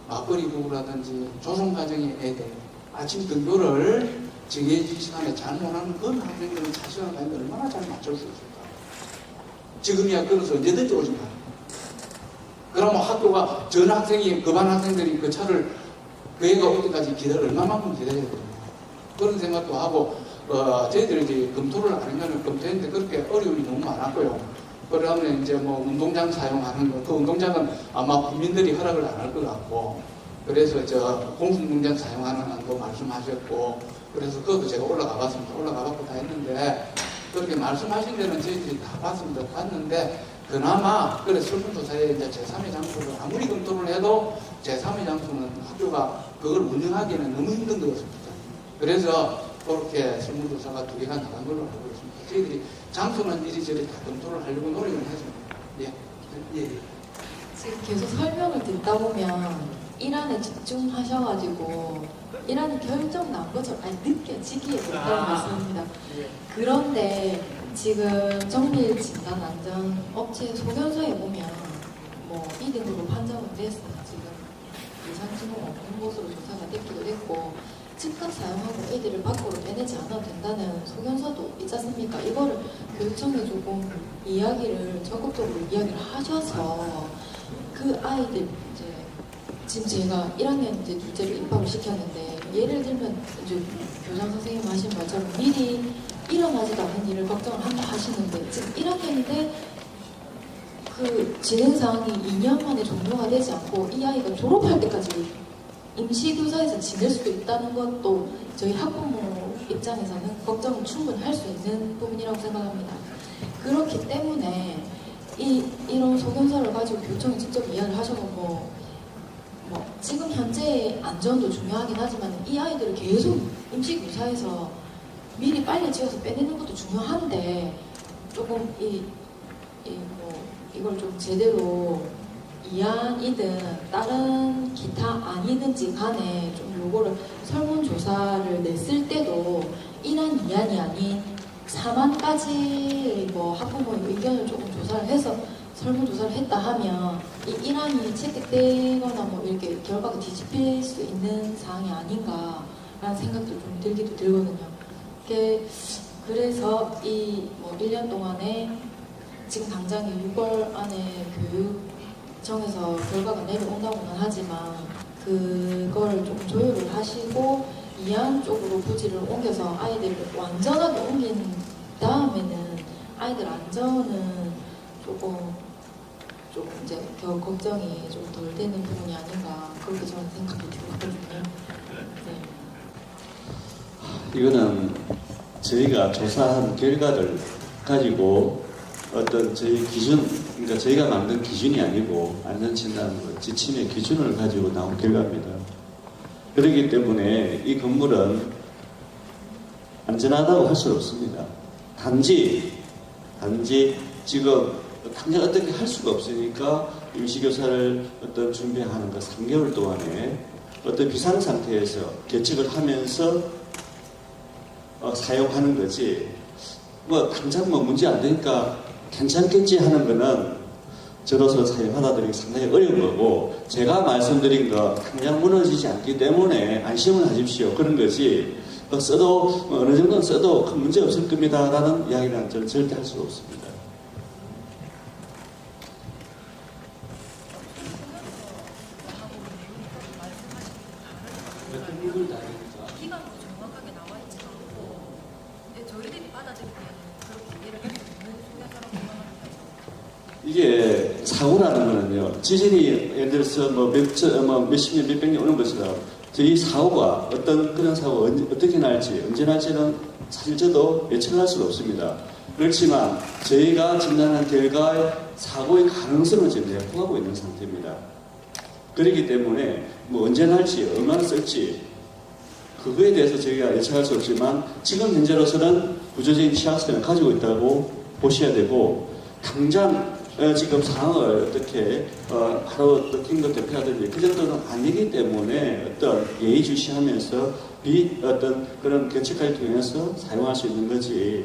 맞벌이 부부라든지 조선가정의 애들 아침 등교를 정해진 시간에 잘 못하는 그런 학생들은 자식안에 얼마나 잘 맞출 수 있을까. 지금이야 그래서 언제든지 오지만 그러면 학교가 전 학생이 그 반 학생들이 그 차를 그 애가 올 때까지 얼마만큼 기다려야 됩니다. 그런 생각도 하고 저희들이 이제 검토를 안 하면 검토했는데 그렇게 어려움이 너무 많았고요. 그러면 이제 뭐 운동장 사용하는 거, 그 운동장은 아마 국민들이 허락을 안 할 것 같고, 그래서 저 공공운동장 사용하는 안도 말씀하셨고, 그래서 그것도 제가 올라가 봤습니다. 올라가 봤고 다 했는데, 그렇게 말씀하신 데는 저희들이 다 봤습니다. 봤는데, 그나마, 그래 설문조사에 이제 제3의 장소를 아무리 검토를 해도 제3의 장소는 학교가 그걸 운영하기에는 너무 힘든 것 같습니다. 그래서 그렇게 설문조사가 2개가 나간 걸로 알고 있습니다. 저희들이 장소는 이리저리 다 검토를 하려고 노력을 했습니다. 예. 예. 지금 계속 설명을 듣다 보면 일안에 집중하셔가지고 일안이 결정 난 것처럼 느껴지기에 그렇다는 말씀입니다. 그런데 지금 정밀 진단 안전 업체 소견서에 보면 뭐 2등으로 판정은 됐어. 지금 이상 증후 없는 곳으로 조사가 됐기도 했고 즉각 사용하고 애들을 밖으로 빼내지 않아도 된다는 소견서도 있지 않습니까? 이거를 교육청에 조금 이야기를 적극적으로 이야기를 하셔서 그 아이들 이제 지금 제가 1학년 이제 둘째를 입학을 시켰는데 예를 들면 이제 교장 선생님 하신 말처럼 미리 일어나지도 않는 일을 걱정을 한다 하시는데 지금 1학년인데 그 진행사항이 2년 만에 종료가 되지 않고 이 아이가 졸업할 때까지 임시교사에서 지낼 수도 있다는 것도 저희 학부모 입장에서는 걱정을 충분히 할 수 있는 부분이라고 생각합니다. 그렇기 때문에 이런 소견서를 가지고 교육청에 직접 이야기를 하셔서 뭐 지금 현재의 안전도 중요하긴 하지만 이 아이들을 계속 임시교사에서 미리 빨리 지어서 빼내는 것도 중요한데 조금 이걸 좀 제대로 이안이든 다른 기타 안이든지 간에 좀 요거를 설문조사를 냈을 때도 1안, 2안이 아닌 4만까지 뭐 학부모의 의견을 조금 조사를 해서 설문조사를 했다 하면 이 1안이 채택되거나 뭐 이렇게 결과가 뒤집힐 수 있는 사항이 아닌가라는 생각도 좀 들기도 들거든요. 그래서 이 뭐 1년 동안에 지금 당장에 6월 안에 교육청에서 결과가 내려온다고는 하지만 그걸 좀 조율을 하시고 이안 쪽으로 부지를 옮겨서 아이들을 완전하게 옮긴 다음에는 아이들 안전은 조금 이제 걱정이 좀 덜 되는 부분이 아닌가 그렇게 저는 생각이 들거든요. 네. 이거는 저희가 조사한 결과를 가지고 어떤 저희 기준, 그러니까 저희가 만든 기준이 아니고 안전진단 지침의 기준을 가지고 나온 결과입니다. 그렇기 때문에 이 건물은 안전하다고 할 수 없습니다. 단지 지금 당장 어떻게 할 수가 없으니까 임시교사를 어떤 준비하는 그 3개월 동안에 어떤 비상 상태에서 계측을 하면서 사용하는 거지. 뭐 당장 뭐 문제 안 되니까 괜찮겠지 하는 거는 저로서 사용하다들이 상당히 어려운 거고, 제가 말씀드린 거 당장 무너지지 않기 때문에 안심을 하십시오 그런 거지. 써도 어느 정도는 써도 큰 문제 없을 겁니다라는 이야기는 저는 절대 할 수가 없습니다. 기간도 정확하게 나와 있지 않고, 근데 저희들이 받아들일 때는 그렇게 이해를 할 수 있는 소개서라고 생각합니다. 이게 사고라는 거는요, 지진이 예를 들어서 몇십 년, 몇백 년 오는 것이라 이 사고가 어떤 그런 사고가 어떻게 날지, 언제 날지는 사실 저도 예측을 할 수가 없습니다. 그렇지만 저희가 진단한 결과의 사고의 가능성을 지금 내포하고 있는 상태입니다. 그렇기 때문에 뭐 언제 날지, 얼마나 쓸지 그거에 대해서 저희가 예측할 수 없지만 지금 현재로서는 구조적인 취약성을 가지고 있다고 보셔야 되고, 당장 지금 상황을 어떻게 바로 긴급 대피하든지 그 정도는 아니기 때문에 어떤 예의주시하면서 어떤 그런 견책까지 통해서 사용할 수 있는 거지,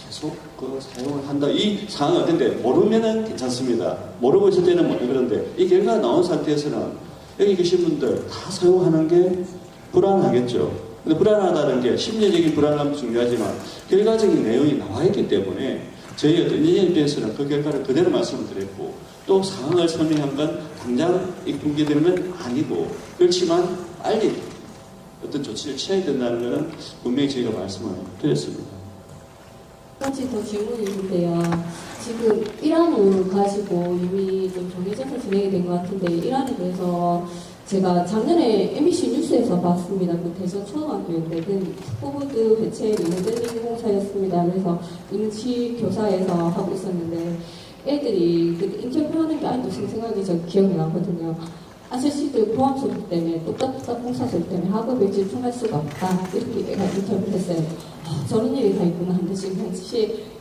계속 그 사용을 한다. 이 상황이 어떤데 모르면은 괜찮습니다. 모르고 있을 때는 뭐 그런데 이 결과가 나온 상태에서는 여기 계신 분들 다 사용하는 게 불안하겠죠. 근데 불안하다는 게 심리적인 불안함도 중요하지만 결과적인 내용이 나와 있기 때문에 저희 어떤 인연 입장에서는 그 결과를 그대로 말씀을 드렸고, 또 상황을 설명한 건 당장 공개되는 아니고, 그렇지만 빨리 어떤 조치를 취해야 된다는 것은 분명히 저희가 말씀을 드렸습니다. 한 가지 더 질문이 있는데요. 지금 이란을 가지고 이미 좀 정해져서 진행이 된 것 같은데, 이란에 대해서 제가 작년에 MBC 뉴스에서 봤습니다. 그 대전 초등학교인데, 그 스포보드 배치 리모델링 공사였습니다. 그래서 임시 교사에서 하고 있었는데, 애들이 그때 인터뷰하는 게 아직도 생생하게 저 기억이 나거든요. 아저씨들 보안 소리 때문에 똑딱똑딱 공사 소리 때문에 학업에 집중할 수가 없다. 이렇게 애가 인터뷰를 했어요. 저런 일이 다 있구나 하는데 지금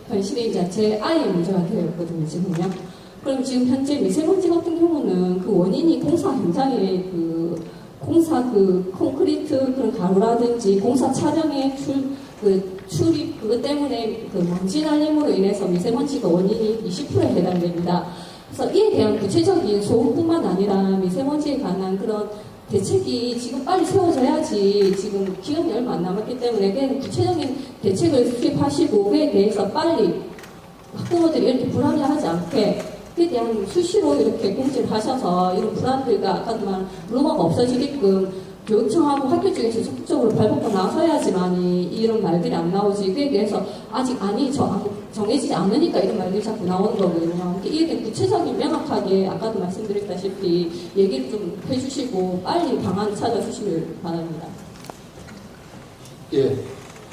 현실에 이제 제 아이의 문제가 되어 있거든요, 지금요. 그럼 지금 현재 미세먼지 같은 경우는 그 원인이 공사 현장에 공사 콘크리트 그런 가루라든지 공사 차량의 출입 그것 때문에 그 먼지 날림으로 인해서 미세먼지가 원인이 20%에 해당됩니다. 그래서 이에 대한 구체적인 소음뿐만 아니라 미세먼지에 관한 그런 대책이 지금 빨리 세워져야지, 지금 기간이 얼마 안 남았기 때문에 그냥 구체적인 대책을 수립하시고 그에 대해서 빨리 학부모들이 이렇게 불안해하지 않게 그에 대한 수시로 이렇게 공지를 하셔서 이런 불안들과 아까도 말한 루머가 없어지게끔 교육청하고 학교 쪽에서 적극적으로 발벗고 나서야지만이 이런 말들이 안 나오지. 그에 대해서 아직 정해지지 않으니까 이런 말들이 자꾸 나오는 거거든요. 이에 대해 구체적인 명확하게 아까도 말씀드렸다시피 얘기를 좀 해주시고 빨리 방안을 찾아주시길 바랍니다. 예,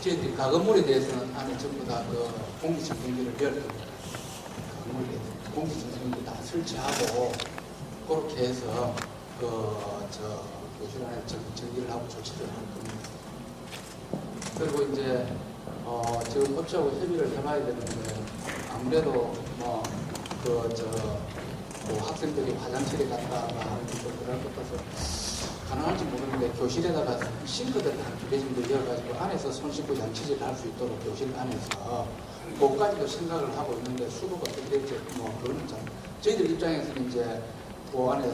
저희들이 가건물에 대해서는 안에 전부 다 그 공기청정기를 열 겁니다. 가건물에 공기청정기 다 설치하고 그렇게 해서 교실 안에 정리를 하고 조치를 할 겁니다. 그리고 이제 지금 업체하고 협의를 해봐야 되는데, 아무래도 학생들이 화장실에 갔다 하는 게 그럴 것 같아서 가능할지 모르는데, 교실에다가 싱크대를 한 2개 정도 이어가지고 안에서 손 씻고 양치질을 할 수 있도록 교실 안에서 그것까지도 생각을 하고 있는데, 수도가 어떻게 될지 그거는 참 저희들 입장에서는 이제 그 안에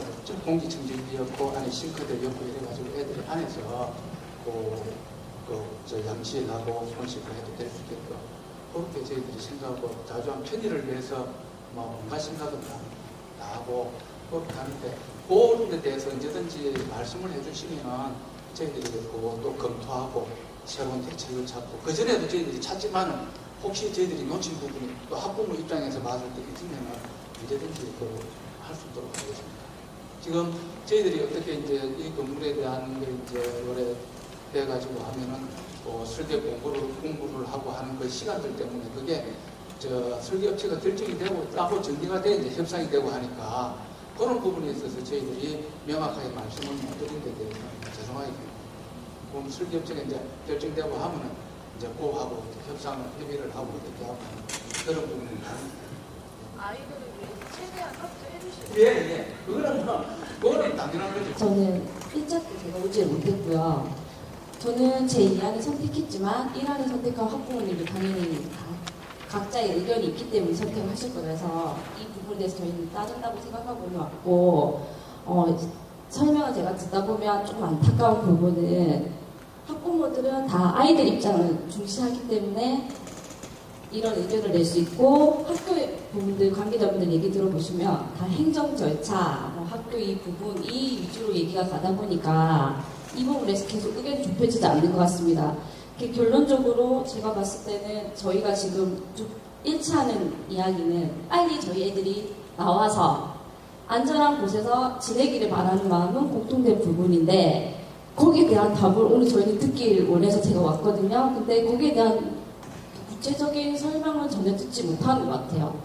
공기청정기였고 안에 싱크대 였고 이래가지고 애들이 안에서 양치하고 손 씻고 해도 될 수 있게끔 그렇게 저희들이 생각하고, 자주한 편의를 위해서 뭔가 생각은 다 하고 그렇게 하는데, 그런 데 대해서 언제든지 말씀을 해주시면 저희들이 그것도 검토하고 새로운 대책을 찾고, 그전에도 저희들이 찾지만은 혹시 저희들이 놓친 부분이 또 학부모 입장에서 봤을 때 있으면은 언제든지 할 수 있도록 하겠습니다. 지금 저희들이 어떻게 이제 이 건물에 대한 게 이제 올해 돼가지고 하면은 설계 공부를 하고 하는 그 시간들 때문에 그게 설계업체가 결정이 되고 따고 정리가 돼 이제 협상이 되고 하니까 그런 부분에 있어서 저희들이 명확하게 말씀을 못 드린 데 대해서 죄송하게 그럼 설계업체가 이제 결정되고 하면은 이제 그하고 협상을 협의를 하고 이렇게 하고 그런 부분입니다. 아이들을 위해서 최대한 협조해 주시는 예. 그거는 당연한 거죠. 저는 1차 때 제가 오지 못했고요. 저는 제 2안을 선택했지만 1안을 선택한 학부모님도 당연히 각자의 의견이 있기 때문에 선택을 하실 거라서 이 부분에 대해서 저희는 따진다고 생각하고 왔고, 설명을 제가 듣다 보면 조금 안타까운 부분은 학부모들은 다 아이들 입장을 중시하기 때문에 이런 의견을 낼 수 있고, 학교의 부분들 관계자분들 얘기 들어보시면 다 행정 절차, 학교 이 부분 이 위주로 얘기가 가다 보니까 이 부분에서 계속 의견이 좁혀지지 않는 것 같습니다. 결론적으로 제가 봤을 때는 저희가 지금 1차 하는 이야기는 빨리 저희 애들이 나와서 안전한 곳에서 지내기를 바라는 마음은 공통된 부분인데, 거기에 대한 답을 오늘 저희는 듣길 원해서 제가 왔거든요. 근데 거기에 대한 구체적인 설명은 전혀 듣지 못하는 것 같아요.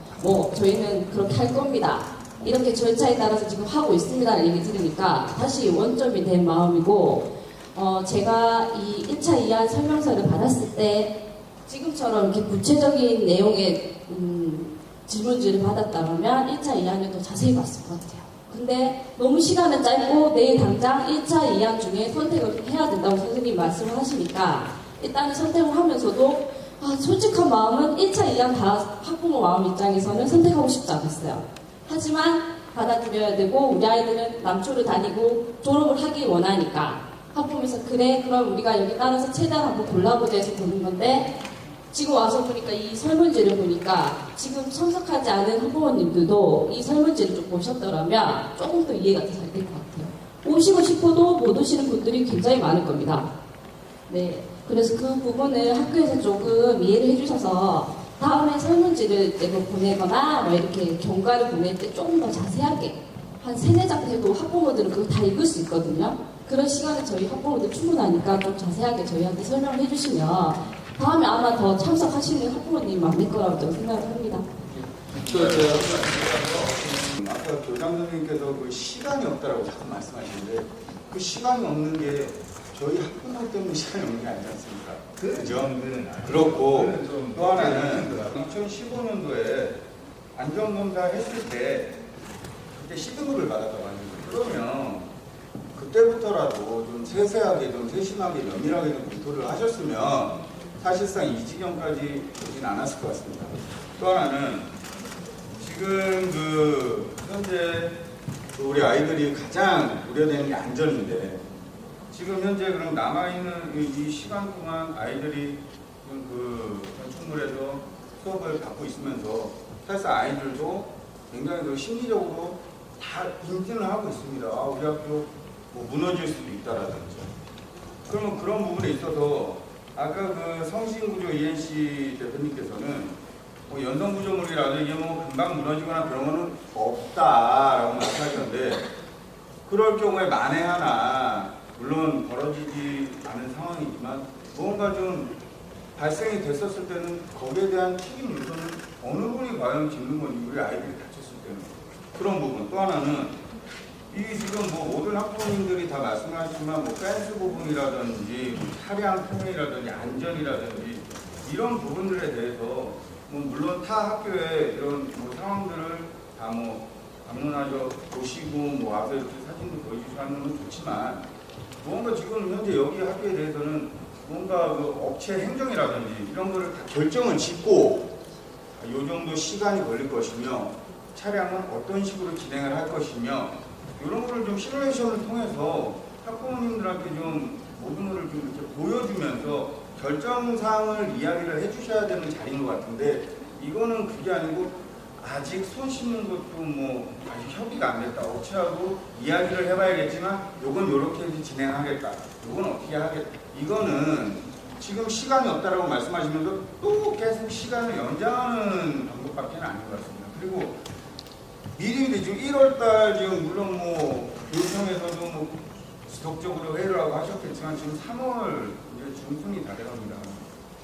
저희는 그렇게 할 겁니다. 이렇게 절차에 따라서 지금 하고 있습니다를 얘기 들으니까 다시 원점이 된 마음이고, 제가 이 1차 이한 설명서를 받았을 때 지금처럼 이렇게 구체적인 내용의 질문지를 받았다면 1차 이한을 더 자세히 봤을 것 같아요. 근데 너무 시간은 짧고 내일 당장 1차 이한 중에 선택을 해야 된다고 선생님이 말씀을 하시니까 일단은 선택을 하면서도 솔직한 마음은 1차 이한 다 학부모 마음 입장에서는 선택하고 싶지 않았어요. 하지만 받아들여야 되고, 우리 아이들은 남초를 다니고 졸업을 하길 원하니까 학부모에서 그래 그럼 우리가 여기 따라서 최대한 한번 골라보자 해서 보는 건데, 지금 와서 보니까 이 설문지를 보니까 지금 참석하지 않은 학부모님들도 이 설문지를 좀 보셨더라면 조금 더 이해가 더 잘 될 것 같아요. 오시고 싶어도 못 오시는 분들이 굉장히 많을 겁니다. 네, 그래서 그 부분을 학교에서 조금 이해를 해주셔서 다음에 설문지를 내가 보내거나 이렇게 경과를 보낼 때 조금 더 자세하게 한 3-4장 돼도 학부모들은 그거 다 읽을 수 있거든요. 그런 시간에 저희 학부모들 충분하니까 좀 자세하게 저희한테 설명을 해주시면 다음에 아마 더 참석하시는 학부모님이 많을 거라고 생각을 합니다. 아까 교장 선생님께서 그 시간이 없다라고 자꾸 말씀하시는데, 그 시간이 없는 게 저희 학부모 때문에 시간이 없는 게 아니지 않습니까? 그죠? 그렇고 또 하나는 2015년도에 안전검사 했을 때 그때 C등급을 받았다고 하는 거예요. 그러면 그때부터라도 좀 세세하게, 좀 세심하게, 면밀하게 좀 검토를 하셨으면 사실상 이 지경까지 오진 않았을 것 같습니다. 또 하나는 지금 현재 우리 아이들이 가장 우려되는 게 안전인데, 지금 현재 그럼 남아있는 이 시간 동안 아이들이 건축물에서 수업을 받고 있으면서 사실 아이들도 굉장히 심리적으로 다 인지를 하고 있습니다. 우리 학교 무너질 수도 있다라든지. 그러면 그런 부분에 있어서 아까 성신구조 ENC 대표님께서는 연성구조물이라도 이게 금방 무너지거나 그런 거는 없다라고 말씀하셨는데, 그럴 경우에 만에 하나 물론 벌어지지 않은 상황이지만 무언가 좀 발생이 됐었을 때는 거기에 대한 책임 요소는 어느 분이 과연 짓는 건지, 우리 아이들이 다쳤을 때는 그런 부분. 또 하나는 이 지금 모든 학부모님들이 다 말씀하시지만 펜스 부분이라든지 차량 통행이라든지 안전이라든지 이런 부분들에 대해서 물론 타 학교의 이런 상황들을 다 방문하셔 보시고 와서 이렇게 사진도 보여주시는 건 좋지만, 뭔가 지금 현재 여기 학교에 대해서는 뭔가 업체 행정이라든지 이런 거를 다 결정을 짓고 이 정도 시간이 걸릴 것이며 차량은 어떤 식으로 진행을 할 것이며 이런 거를 좀 시뮬레이션을 통해서 학부모님들한테 좀 모든 거를 좀 이렇게 보여주면서 결정사항을 이야기를 해주셔야 되는 자리인 것 같은데, 이거는 그게 아니고 아직 손 씻는 것도 아직 협의가 안 됐다. 업체하고 이야기를 해봐야겠지만 요건 요렇게 해서 진행하겠다. 요건 어떻게 하겠다. 이거는 지금 시간이 없다라고 말씀하시면서 또 계속 시간을 연장하는 방법밖에 아닌 것 같습니다. 그리고 미리 지금 1월달 지금 물론 교육청에서도 지속적으로 회의를 하고 하셨겠지만 지금 3월 이제 중순이 다 돼갑니다.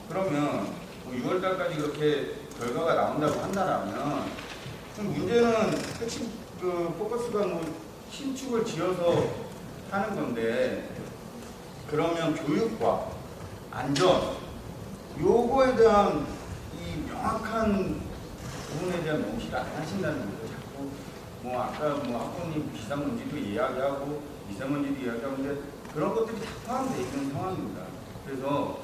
그러면 6월달까지 그렇게 결과가 나온다고 한다라면 문제는 핵심 포커스가 신축을 지어서 하는 건데, 그러면 교육과 안전 요거에 대한 이 명확한 부분에 대한 명시를 안 하신다는 거죠. 자꾸 뭐 아까 뭐 학부모님 비상문제도 이야기하고 미세먼지도 이야기하는데 그런 것들이 다 포함되어 있는 상황입니다. 그래서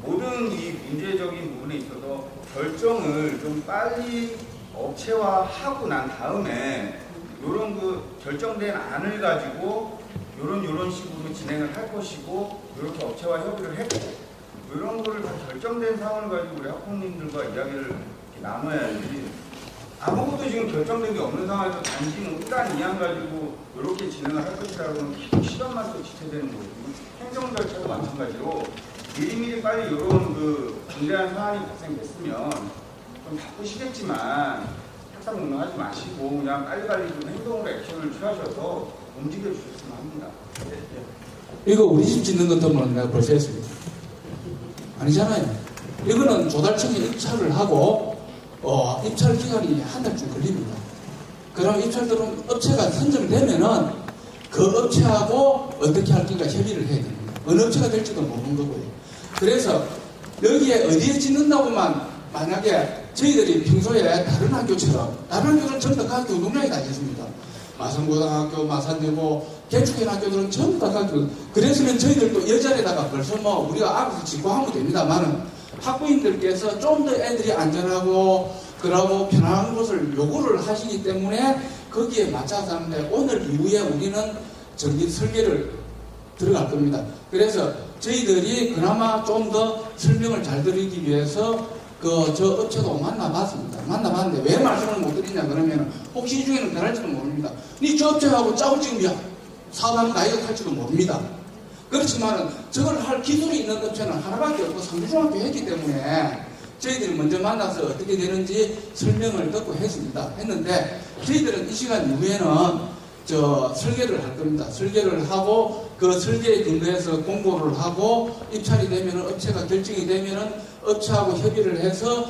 모든 이 문제적인 부분에 있어서 결정을 좀 빨리 업체화하고 난 다음에 이런 그 결정된 안을 가지고 이런 식으로 진행을 할 것이고 이렇게 업체와 협의를 했고 이런 거를 다 결정된 상황을 가지고 우리 학부모님들과 이야기를 이렇게 나눠야지 아무것도 지금 결정된 게 없는 상황에서 단지 일단 이안 가지고 이렇게 진행을 할 것이라고는 계속 시간만 또 지체되는 거고 행정 절차도 마찬가지로 미리미리 빨리 이런 그 중대한 사안이 발생됐으면 좀 바쁘시겠지만 학사 공론하지 마시고 그냥 빨리빨리 좀 행동으로 액션을 취하셔서 움직여 주셨으면 합니다. 이거 우리 집 짓는 것 때문에 내가 벌써 했습니다. 아니잖아요. 이거는 조달청에 입찰을 하고 입찰 기간이 한 달쯤 걸립니다. 그럼 입찰 들어온 업체가 선정되면은 그 업체하고 어떻게 할 건가 협의를 해야 됩니다. 어느 업체가 될지도 모르는 거고요. 그래서 여기에 어디에 짓는다고만 만약에 저희들이 평소에 다른 학교처럼 다른 학교는 전부 다 학교 운동량이 다 있습니다. 마산고등학교, 마산대고 개축한 학교들은 전부 다 학교. 그래서는 저희들도 여전에다가 벌써 뭐 우리가 알아서 짓고 하면 됩니다만은 학부인들께서 좀 더 애들이 안전하고 그러고 편안한 곳을 요구를 하시기 때문에 거기에 맞춰서 하는데 오늘 이후에 우리는 전기 설계를 들어갈 겁니다. 그래서 저희들이 그나마 좀 더 설명을 잘 드리기 위해서 저 업체도 만나봤습니다. 만나봤는데 왜 말씀을 못 드리냐 그러면 혹시 이 중에는 변할지도 모릅니다. 저 업체하고 짜고 지금 사업하는 나이가 할지도 모릅니다. 그렇지만은 저걸 할 기술이 있는 업체는 하나밖에 없고 상주중학교 했기 때문에 저희들이 먼저 만나서 어떻게 되는지 설명을 듣고 했는데 저희들은 이 시간 이후에는 설계를 할 겁니다. 설계를 하고 그 설계에 근거해서 공고를 하고 입찰이 되면은 업체가 결정이 되면은 업체하고 협의를 해서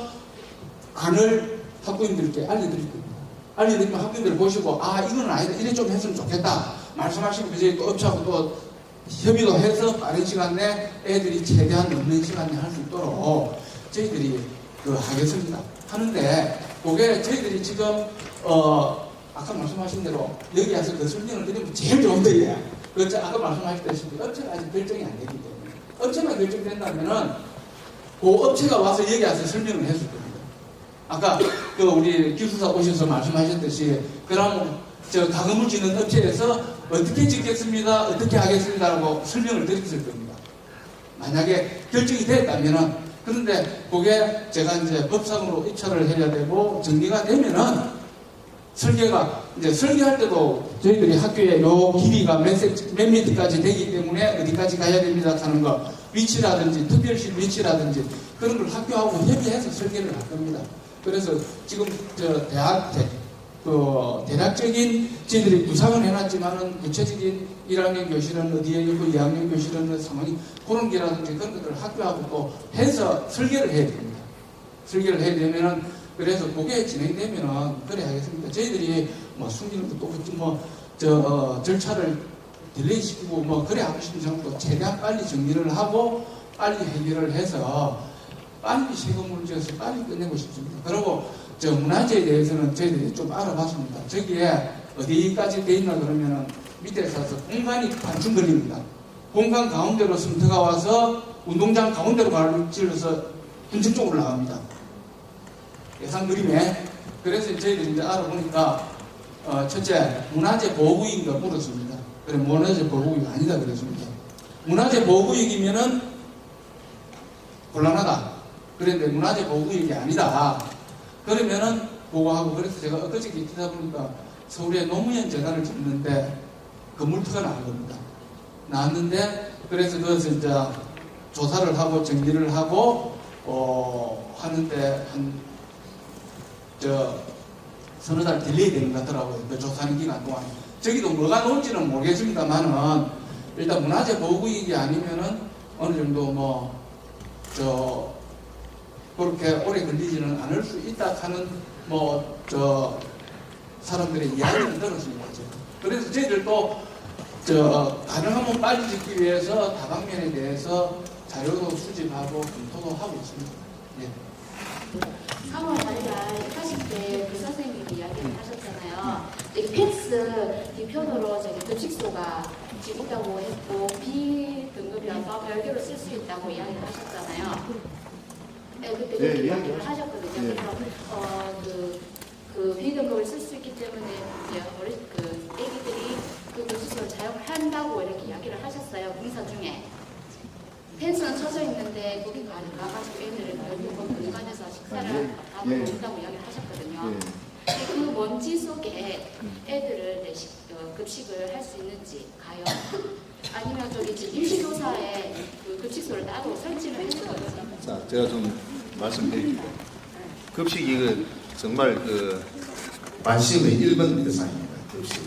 간을 학부인들께 알려드릴 겁니다. 알려드리면 학부인들 보시고 이건 아니다. 이래 좀 했으면 좋겠다. 말씀하시고 이제 또 업체하고 또 협의도 해서 빠른 시간 내에 애들이 최대한 넘는 시간에 할 수 있도록 저희들이 하겠습니다. 하는데 그게 저희들이 지금 아까 말씀하신 대로 여기 와서 그 설명을 드리면 제일 좋은데 그렇죠. 아까 말씀하셨다시피 업체가 아직 결정이 안 되기 때문에 업체만 결정된다면은 그 업체가 와서 여기 와서 설명을 해줄 겁니다. 아까 우리 기술사 오셔서 말씀하셨듯이 그럼 가금을 짓는 업체에서 어떻게 짓겠습니다, 어떻게 하겠습니다라고 설명을 드렸을 겁니다. 만약에 결정이 됐다면은 그런데 그게 제가 이제 법상으로 입찰을 해야 되고 전개가 되면은 설계가 이제 설계할 때도 저희들이 학교에 요 길이가 몇 미터까지 되기 때문에 어디까지 가야 됩니다 하는 거 위치라든지 특별시 위치라든지 그런 걸 학교하고 협의해서 설계를 할 겁니다. 그래서 지금 대략적인 저희들이 구상을 해놨지만은 구체적인 1학년 교실은 어디에 있고 2학년 교실은 상황이 그런 게라든지 그런 것들을 학교하고 또 해서 설계를 해야 됩니다. 설계를 해야 되면은 그래서 그게 진행되면은 그래 하겠습니다. 저희들이 숨기는 것도 없고 절차를 딜레이 시키고 그래 하고 싶은 정도 최대한 빨리 정리를 하고 빨리 해결을 해서 빨리 세금 문제에서 빨리 끝내고 싶습니다. 그리고 문화재에 대해서는 저희들이 좀 알아봤습니다. 저기에 어디까지 돼 있나 그러면은 밑에 사서 공간이 반중거리입니다. 공간 가운데로 섬터가 와서 운동장 가운데로 가를 찔러서 군청 쪽으로 나갑니다. 예상 그림에. 그래서 저희들이 이제 알아보니까 첫째 문화재 보호구역인가 물었습니다. 그래 문화재 보호구역이 아니다 그랬습니다. 문화재 보호구역이면은 곤란하다. 그런데 문화재 보호구역이 아니다. 그러면은 보고하고 그래서 제가 엊그저께 기다 보니까 서울에 노무현 재단을 짓는데 건물투가 나온 겁니다. 나왔는데 그래서 그것을 이제 조사를 하고 정리를 하고 하는데 서너 달 딜레이 되는 것 같더라고요. 그 조사하는 기간 동안. 저기도 뭐가 나올지는 모르겠습니다만은 일단 문화재 보호구역이 아니면은 어느 정도 그렇게 오래 걸리지는 않을 수 있다 하는 사람들의 이야기를 들었습니다. 그래서 저희들도 가능하면 빨리 짓기 위해서 다방면에 대해서 자료도 수집하고 검토도 하고 있습니다. 예. 3월 4일날 입학식 때 그 선생님이 이야기를 하셨잖아요. 이 펜스 뒤편으로 저기 급식소가 지금 있다고 했고 B등급이어서 별개로 쓸 수 있다고 이야기를 하셨잖아요. 네, 그때 그렇게 이야기를 하셨거든요. 그래서 그 B등급을 쓸 수 있기 때문에 이제 애기들이 그 급식소를 사용을 한다고 이렇게 이야기를 하셨어요. 공사 중에. 펜스는 쳐져 있는데 거기 가가지고 애들을 결국 공간에서 식사를 하고 온다고 이야기를 하셨거든요. 그 먼지 속에 애들을 급식을 할 수 있는지 가요? 아니면 저기 지금 임시교사에 그 급식소를 따로 설치를 해줄 건지? 자, 제가 좀 말씀드릴게요. 급식이 정말 관심의 1번 대상입니다. 급식.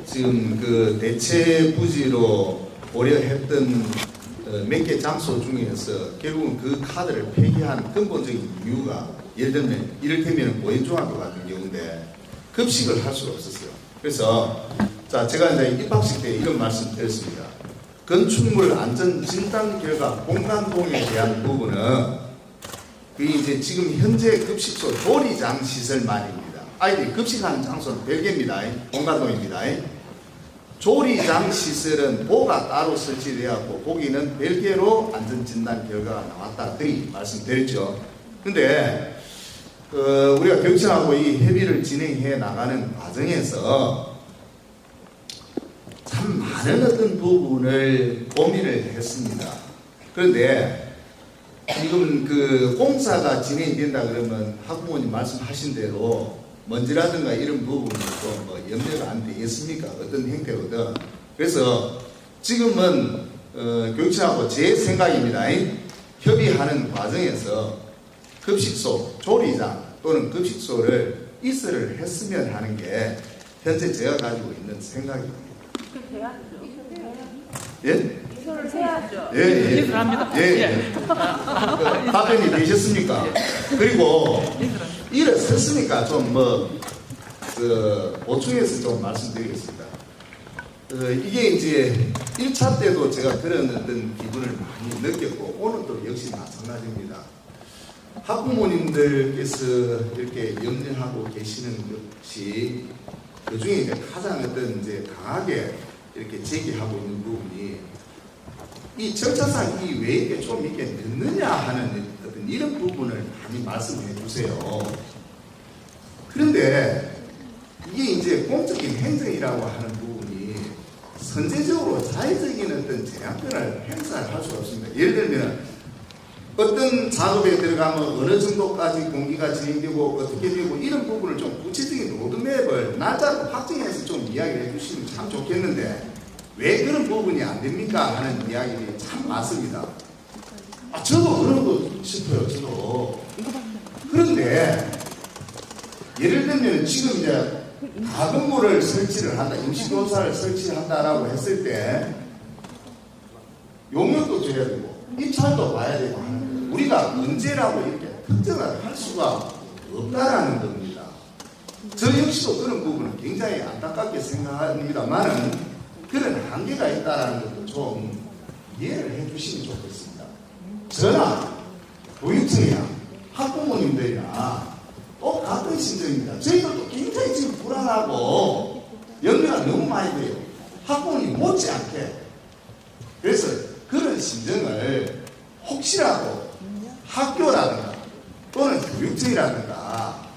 지금 대체 부지로 고려했던 몇 개 장소 중에서 결국은 그 카드를 폐기한 근본적인 이유가 예를 들면 이를테면 보현중학교 같은 경우인데 급식을 할 수가 없었어요. 그래서 자 제가 이제 입학식 때 이런 말씀 드렸습니다. 건축물 안전 진단 결과 공간동에 대한 부분은 그게 이제 지금 현재 급식소 조리장 시설만입니다. 아이들이 급식하는 장소는 별개입니다. 공간동입니다. 조리장 시설은 보가 따로 설치되었고 거기는 별개로 안전진단 결과가 나왔다 말씀드렸죠. 근데 우리가 교육청하고 이 협의를 진행해 나가는 과정에서 참 많은 어떤 부분을 고민을 했습니다. 그런데 지금 공사가 진행된다 그러면 학부모님 말씀하신 대로 먼지라든가 이런 부분은 또 염려가 안 되겠습니까? 어떤 형태로든. 그래서 지금은 교육청하고 제 생각입니다. 협의하는 과정에서 급식소, 조리장 또는 급식소를 이설을 했으면 하는 게 현재 제가 가지고 있는 생각입니다. 예? 이설을 해야죠. 예. 이설합니다. 예. 답변이 되셨습니까? 그리고 일어섰으니까 좀 보충해서 좀 말씀드리겠습니다. 이게 이제 1차 때도 제가 그런 어떤 기분을 많이 느꼈고 오늘도 역시 마찬가지입니다. 학부모님들께서 이렇게 염려하고 계시는 것이 그 중에 이제 가장 어떤 이제 강하게 이렇게 제기하고 있는 부분이 이 절차상 이 왜 이렇게 좀 이렇게 늦느냐 하는 어떤 이런 부분을 많이 말씀해 주세요. 그런데 이게 이제 공적인 행정이라고 하는 부분이 선제적으로 자의적인 어떤 제한권을 행사를 할 수가 없습니다. 예를 들면 어떤 작업에 들어가면 어느 정도까지 공기가 진행되고 어떻게 되고 이런 부분을 좀 구체적인 로드맵을 날짜로 확정해서 좀 이야기를 해주시면 참 좋겠는데 왜 그런 부분이 안 됩니까? 하는 이야기들이 참 많습니다. 저도 그러고 싶어요. 저도. 그런데 예를 들면 지금 이제 가건물을 설치를 한다, 임시교사를 설치한다라고 했을 때 용역도 줘야 되고 입찰도 봐야 되고 하는 거예요. 우리가 언제라고 이렇게 특정을 할 수가 없다라는 겁니다. 저 역시도 그런 부분은 굉장히 안타깝게 생각합니다만은 그런 한계가 있다는 것도 좀 이해를 해주시면 좋겠습니다. 저나 교육청이나 학부모님들이나 같은 심정입니다. 저희들도 굉장히 지금 불안하고 염려가 너무 많이 돼요. 학부모님 못지않게. 그래서 그런 심정을 혹시라도 학교라든가 또는 교육청이라든가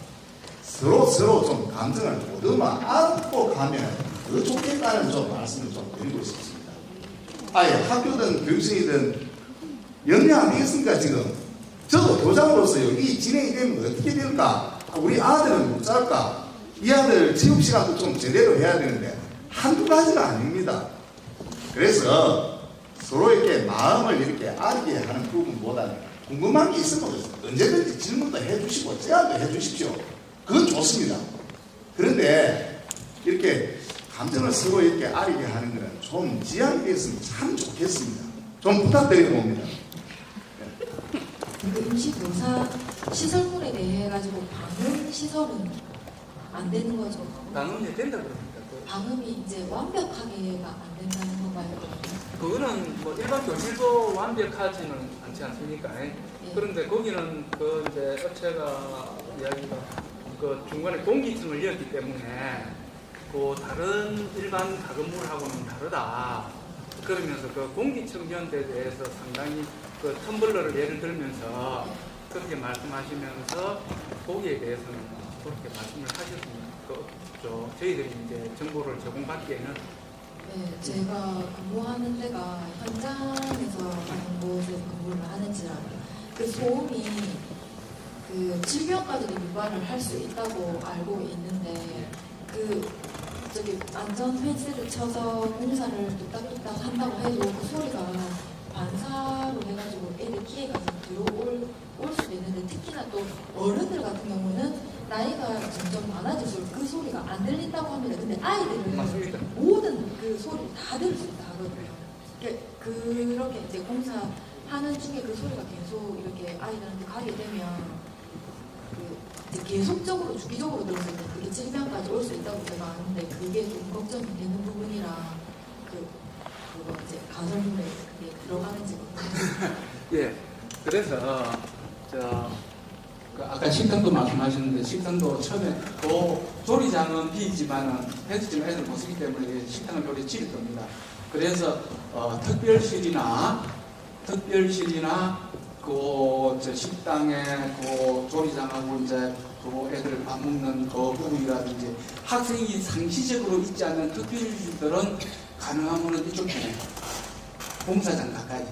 서로 좀 감정을 보듬어 안고 가면 더 좋겠다는 좀 말씀을 좀 드리고 싶습니다. 아예 학교든 교육청이든 염려 안 되겠습니까 지금? 저도 교장으로서요. 이 진행이 되면 어떻게 될까? 우리 아들은 못 잘까? 이 아들 체육시간도 좀 제대로 해야 되는데 한두 가지가 아닙니다. 그래서 서로 이렇게 마음을 이렇게 알게 하는 부분보다는 궁금한 게 있으면 언제든지 질문도 해주시고 제안도 해주십시오. 그건 좋습니다. 그런데 이렇게 감정을 서로 이렇게 아리게 하는 것은 좀 지양이 되었으면 참 좋겠습니다. 좀 부탁드려 봅니다. 임시교사 시설물에 대해 가지고 방음 시설은 안 되는 거죠. 방음이 된다 그럽니까? 방음이 이제 완벽하게가 안 된다는 건가요? 그거는 뭐 일반 교실도 완벽하지는 않지 않습니까? 그런데 거기는 그 이제 업체가 이야기가 그 중간에 공기층을 이었기 때문에 그 다른 일반 가건물하고는 다르다. 그러면서 그 공기층 연대에 대해서 상당히 그 텀블러를 예를 들면서 그렇게 말씀하시면서 거기에 대해서는 그렇게 말씀을 하셨으면 없죠. 저희들이 이제 정보를 제공받기에는 네, 제가 근무하는 데가 현장에서 하는 곳에서 근무를 하는지라 그 소음이 그 질병까지도 유발을 할 수 있다고 알고 있는데 그 저기 안전 펜스를 쳐서 공사를 뚝딱뚝딱 한다고 해도 그 소리가 반사로 해가지고 애들 피해가 들어올 수도 있는데 특히나 또 어른들 같은 경우는 나이가 점점 많아질수록 그 소리가 안 들린다고 합니다. 근데 아이들은 맞습니다. 모든 그 소리를 다 들을 수 있다 하거든요. 그렇게 이제 공사하는 중에 그 소리가 계속 이렇게 아이들한테 가게 되면 이제 계속적으로 주기적으로 들었을 때 그게 질병까지 올 수 있다고 제가 아는데 그게 좀 걱정이 되는 부분이라 그거 이제 가설물에 그게 들어가는지 예, 그래서 그 아까 식당도 말씀하셨는데 식당도 처음에 그 조리장은 비지만은 편집점 애들 못 쓰기 때문에 식당은 요리 지을 겁니다. 그래서 특별실이나 그 식당에 그 조리장하고 이제 그 애들 밥 먹는 그 부분이라든지 학생이 상시적으로 있지 않는 특별실들은 가능하면 이쪽 편에 공사장 가까이.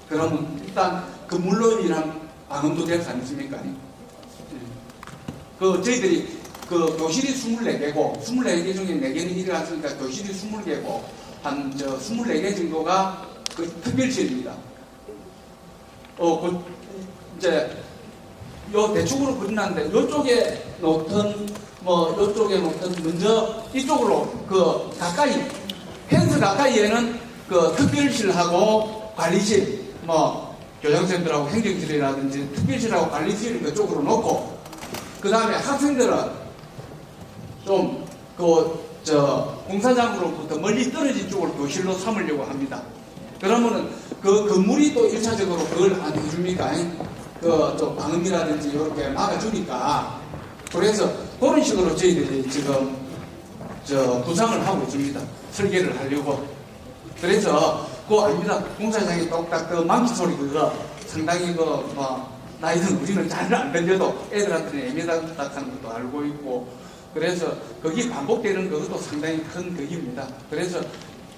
그러면 일단 그 물론이랑 방음도 될 수 아니십니까? 그 저희들이 그 교실이 24개고 24개 중에 4개는 일을 하시니까 교실이 20개고 한 24개 정도가 그 특별실입니다. 이제 요 대충으로 그려놨는데 요쪽에 놓든 뭐 요쪽에 놓든 먼저 이쪽으로 그 가까이 펜스 가까이에는 그 특별실하고 관리실 뭐 교장선생들하고 행정실이라든지 특별실하고 관리실을 그쪽으로 놓고 그 다음에 학생들은 좀 공사장으로부터 멀리 떨어진 쪽을 교실로 삼으려고 합니다. 그러면은 그 건물이 또 1차적으로 그걸 안 해줍니까? 좀 방음이라든지 이렇게 막아주니까. 그래서 그런 식으로 저희들이 지금 구상을 하고 있습니다. 설계를 하려고. 그래서 그거 아닙니다. 공사장에 똑딱 그 망치 소리 그거 상당히 나이든 우리는 잘 안 들려도 애들한테는 애매하다는 것도 알고 있고 그래서 거기 반복되는 것도 상당히 큰 거기입니다. 그래서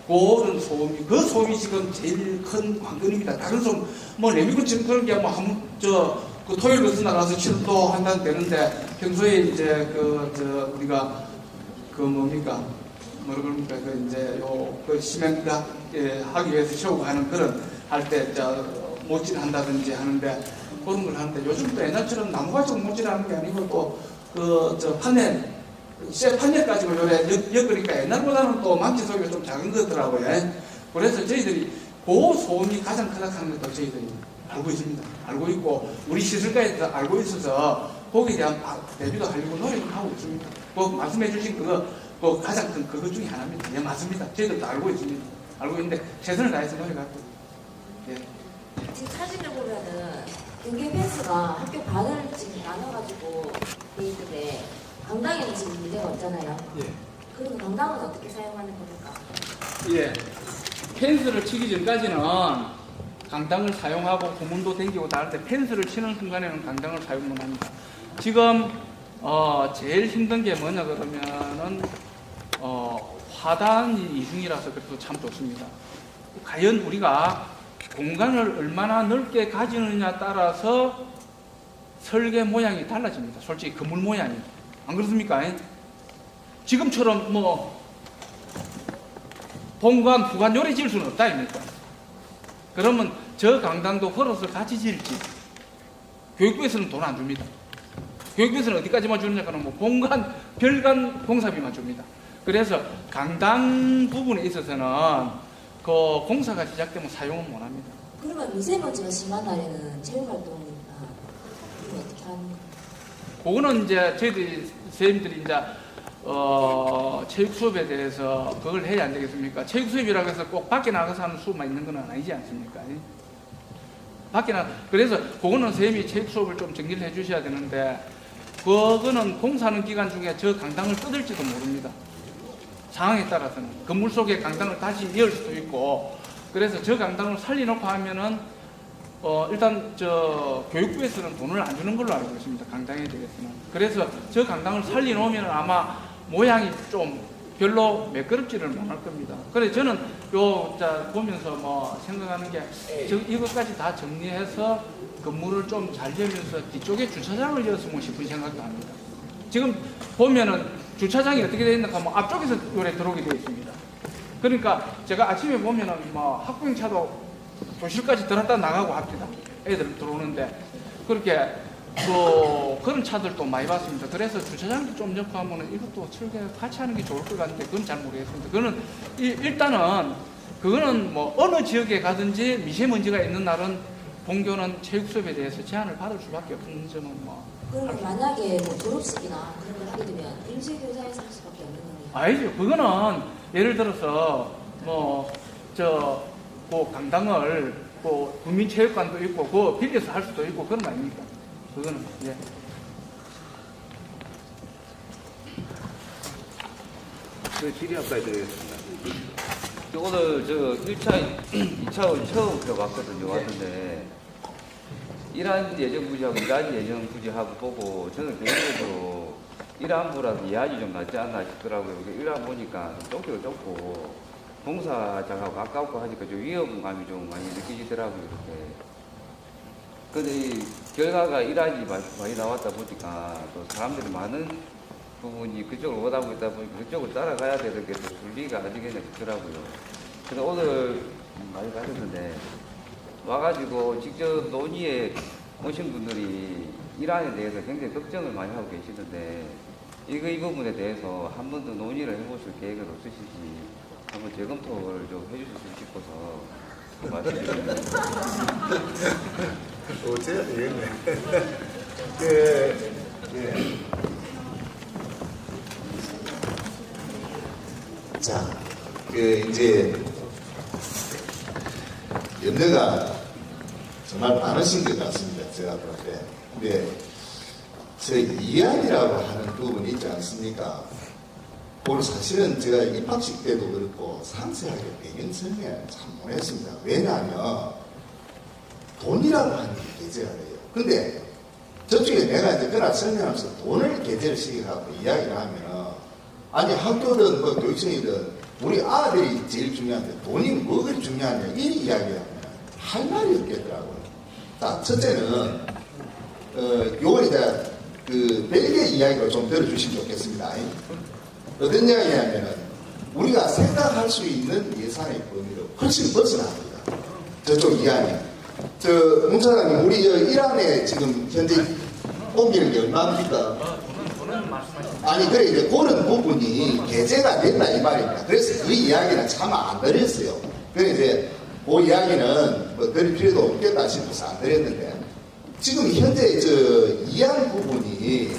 그런 소음이, 그 소음이 지금 제일 큰 관건입니다. 다른 소음, 레미콘 지금 그런 게 그 토요일 같은 나가서 치료도 한다는 되는데 평소에 이제 우리가 뭐라 그럽니까? 시멘트 하기 위해서 채우고 하는 그런 할 때 못질 한다든지 하는데 그런 걸 하는데 요즘도 옛날처럼 나무가지고 못질하는 게 아니고 판넬 가지고 엮으니까 옛날보다는 또 망치 소리가 좀 작은 거더라고요. 그래서 저희들이 그 소음이 가장 크다 하는 것도 저희들이 알고 있습니다. 알고 있고 우리 시설가에서 알고 있어서 거기에 대한 대비도 하려고 노력을 하고 있습니다. 말씀해 주신 그거 가장 큰 그것 중에 하나입니다. 예, 맞습니다. 저희들도 알고 있습니다. 알고 있는데 최선을 다해서 노력하고 예. 지금 사진을 보면은 경계 펜스가 학교 반을 지금 나눠가지고 돼 있는데 강당에는 지금 문제가 없잖아요. 예. 그러면 강당은 어떻게 사용하는 겁니까? 예. 펜스를 치기 전까지는 강당을 사용하고 고문도 댕기고 다 할 때 펜스를 치는 순간에는 강당을 사용만 합니다. 지금 제일 힘든 게 뭐냐 그러면은 화단이 이중이라서 그래도 참 좋습니다. 과연 우리가 공간을 얼마나 넓게 가지느냐에 따라서 설계 모양이 달라집니다. 솔직히 건물 모양이. 안 그렇습니까? 지금처럼 본관, 후관 요래 지을 수는 없다, 아닙니까? 그러면 저 강당도 걸어서 같이 지을지. 교육부에서는 돈 안 줍니다. 교육부에서는 어디까지만 주느냐 그러면 본관, 별관 공사비만 줍니다. 그래서 강당 부분에 있어서는 그 공사가 시작되면 사용은 못 합니다. 그러면 미세먼지가 심한 날에는 체육활동이나 이거 어떻게 하는 거예요? 그거는 이제 저희들이 선생님들이 이제 체육 수업에 대해서 그걸 해야 안 되겠습니까? 체육 수업이라고 해서 꼭 밖에 나가서 하는 수업만 있는 건 아니지 않습니까? 그래서 그거는 선생님이 체육 수업을 좀 정리를 해 주셔야 되는데, 그거는 공사하는 기간 중에 저 강당을 뜯을지도 모릅니다. 상황에 따라서는 건물 속에 강당을 다시 이을 수도 있고, 그래서 저 강당을 살려놓고 하면은 일단 저 교육부에서는 돈을 안 주는 걸로 알고 있습니다. 강당에 대해서는. 그래서 저 강당을 살려놓으면 아마 모양이 좀 별로 매끄럽지를 못할 겁니다. 그래서 저는 보면서 뭐 생각하는 게, 이것까지 다 정리해서 건물을 좀 잘 지으면서 뒤쪽에 주차장을 지었으면 싶은 생각도 합니다. 지금 보면은 주차장이 어떻게 되어 있는가 하면 앞쪽에서 요래 들어오게 되어 있습니다. 그러니까 제가 아침에 보면은 뭐 학부형차도 교실까지 들었다 나가고 합니다. 애들 들어오는데, 그렇게 그런 차들도 많이 봤습니다. 그래서 주차장도 좀 넣고 하면은 이것도 설계 같이 하는 게 좋을 것 같은데, 그건 잘 모르겠습니다. 그거는 일단은 그거는 뭐 어느 지역에 가든지 미세먼지가 있는 날은 본교는 체육 수업에 대해서 제한을 받을 수밖에 없는 점은 뭐. 그러면 만약에 뭐 졸업식이나 그런 걸 하게 되면 임시교사에서 할 수밖에 없는 거네요. 아니죠. 그거는 예를 들어서 그 강당을 국민체육관도 있고 그거 빌려서 할 수도 있고 그런 거 아닙니까? 그거는 예. 질의할까지 드리겠습니다. 오늘 1차, 2차 처음 왔거든요. 왔는데 이란 예정부지하고 이란 예정부지하고 보고 저는 개인적으로 이란부라도 이해하기 좀 낫지 않나 싶더라고요. 이란 보니까 좀 좁기도 좁고 공사장하고 가깝고 하니까 좀 위험감이 좀 많이 느껴지더라고요. 이렇게. 근데 이 결과가 이란이 많이 나왔다 보니까 또 사람들이 많은 부분이 그쪽을 원하고 있다 보니까 그쪽을 따라가야 되는 게 또 순리가 아니겠냐 싶더라고요. 근데 오늘 많이 가셨는데 와가지고 직접 논의에 오신 분들이 이란에 대해서 굉장히 걱정을 많이 하고 계시는데 이 부분에 대해서 한 번 더 논의를 해보실 계획은 없으신지 한번 재검토를 좀 해주셨으면 싶어서 말씀드립니다. 어째야 되겠네. 자, 이제 염려가 정말 많으신 것 같습니다. 제가 볼 때. 근데 저 이안이라고 하는 부분이 있지 않습니까? 오늘 사실은 제가 입학식 때도 그렇고 상세하게 배경 설명을 참 못했습니다. 왜냐하면 돈이라고 하는 게 계제가 돼요. 근데 저쪽에 내가 이제 그날 설명하면서 돈을 계제를 시켜갖고 이야기를 하면은 아니 학교든 뭐 교육청이든 우리 아들이 제일 중요한데 돈이 뭐가 중요하냐 이 이야기하면 할 말이 없겠더라고요. 자, 첫째는 요걸 이제 벨기에 이야기로 좀 들어주시면 좋겠습니다. 어떤 이야기냐면은 우리가 생각할 수 있는 예산의 범위를 훨씬 벗어납니다. 저쪽 이야기. 문사장님, 우리 이란에 지금 현재 옮기는 게 얼마입니까? 아니, 그래, 이제 그런 부분이 게재가 된다, 이 말입니다. 그래서 그 이야기는 참 안 드렸어요. 그래, 이제, 그 이야기는 뭐 드릴 필요도 없겠다 싶어서 안 드렸는데, 지금 현재 이양 부분이,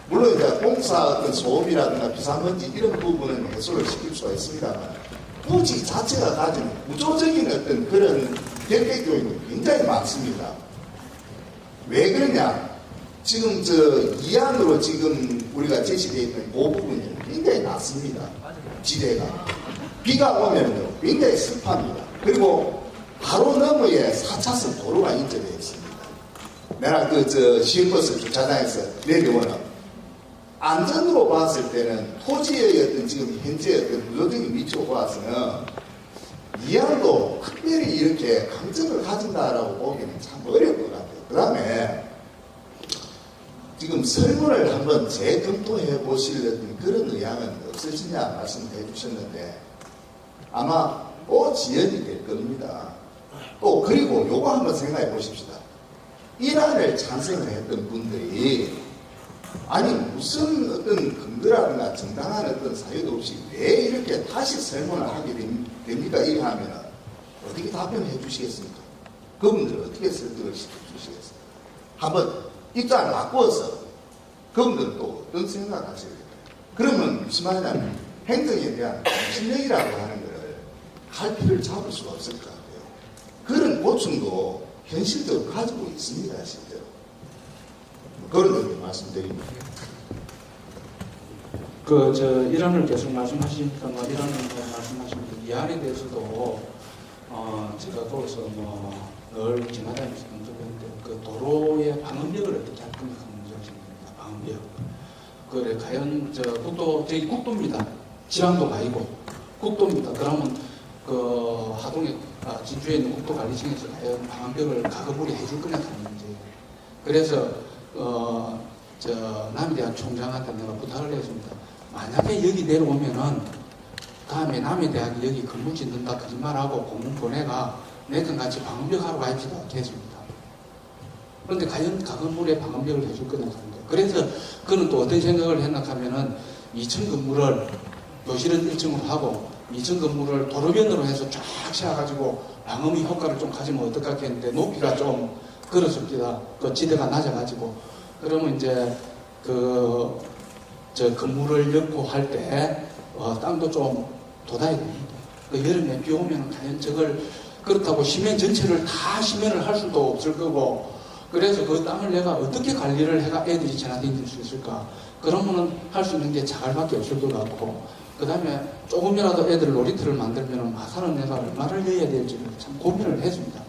물론 이제 공사 어떤 소음이라든가 비상먼지 이런 부분은 해소를 시킬 수가 있습니다만, 부지 자체가 가지는 구조적인 어떤 그런 대개 교육은 굉장히 많습니다. 왜 그러냐? 지금 이안으로 지금 우리가 제시되어 있는 그 부분이 굉장히 낮습니다. 지대가. 비가 오면요, 굉장히 습합니다. 그리고 바로 너머에 4차선 도로가 인접되어 있습니다. 내가 시흥버스 주차장에서 내려오는 안전으로 봤을 때는 토지의 어떤 지금 현재 어떤 구조적인 위치로 봐서는 이안도 특별히 이렇게 강점을 가진다라고 보기는 참 어려울 것 같아요. 그 다음에 지금 설문을 한번 재검토해 보시려는 그런 의향은 없으시냐 말씀해 주셨는데 아마 또 지연이 될 겁니다. 또 그리고 요거 한번 생각해 보십시다. 이란을 찬성을 했던 분들이 아니 무슨 어떤 근거라든가 정당한 어떤 사유도 없이 왜 이렇게 다시 설문을 하게 됩니까? 이렇게 하면 어떻게 답변해 주시겠습니까? 그분들은 어떻게 설득을 시켜 주시겠습니까? 한번 입장을 바꾸어서 그분들은 또 어떤 생각을 하셔야 될까요? 그러면 무슨 말이냐면 행정에 대한 실력이라고 하는 것을 갈피를 잡을 수가 없을 것 같아요. 그런 고충도 현실적으로 가지고 있습니다, 실제로. 그런 의미 말씀드립니다. 이란을 계속 말씀하시니까 이란을 말씀하시니까 이 안에 대해서도 제가 거기서 늘 지나다니면서 검토했는데 그 도로의 방음벽을 어떻게 할 건가 하는 문제입니다. 방음벽. 그래 과연 저기 국도입니다. 지방도가 아니고 국도입니다. 그러면 그 하동에 진주에 있는 국도관리청에서 과연 방음벽을 가급으로 해줄 거냐 하는 문제. 그래서 남해대학 총장한테 내가 부탁을 했습니다. 만약에 여기 내려오면은 다음에 남해대학이 여기 건물 짓는다 거짓말하고 공문 보내가 내건 같이 방음벽 하러 가입시다 했습니다. 그런데 과연 가건물에 방음벽을 해줄 거냐 하는 거예요. 그래서 그는 또 어떤 생각을 했나 하면은 2층 건물을 교실은 1층으로 하고 2층 건물을 도로변으로 해서 쫙 세워가지고 방음의 효과를 좀 가지면 어떨까 했는데 높이가 좀 그렇습니다. 그 지대가 낮아가지고 그러면 이제 저 건물을 엮고 할 때 땅도 좀 돋아야 됩니다. 그 여름에 비 오면 과연 저걸 그렇다고 시멘 전체를 다 시멘을 할 수도 없을 거고 그래서 그 땅을 내가 어떻게 관리를 해가 애들이 지나다닐 수 있을까? 그러면은 할 수 있는 게 자갈밖에 없을 것 같고 그 다음에 조금이라도 애들 놀이터를 만들면은 마산은 내가 얼마를 넣어야 될지를 참 고민을 했습니다.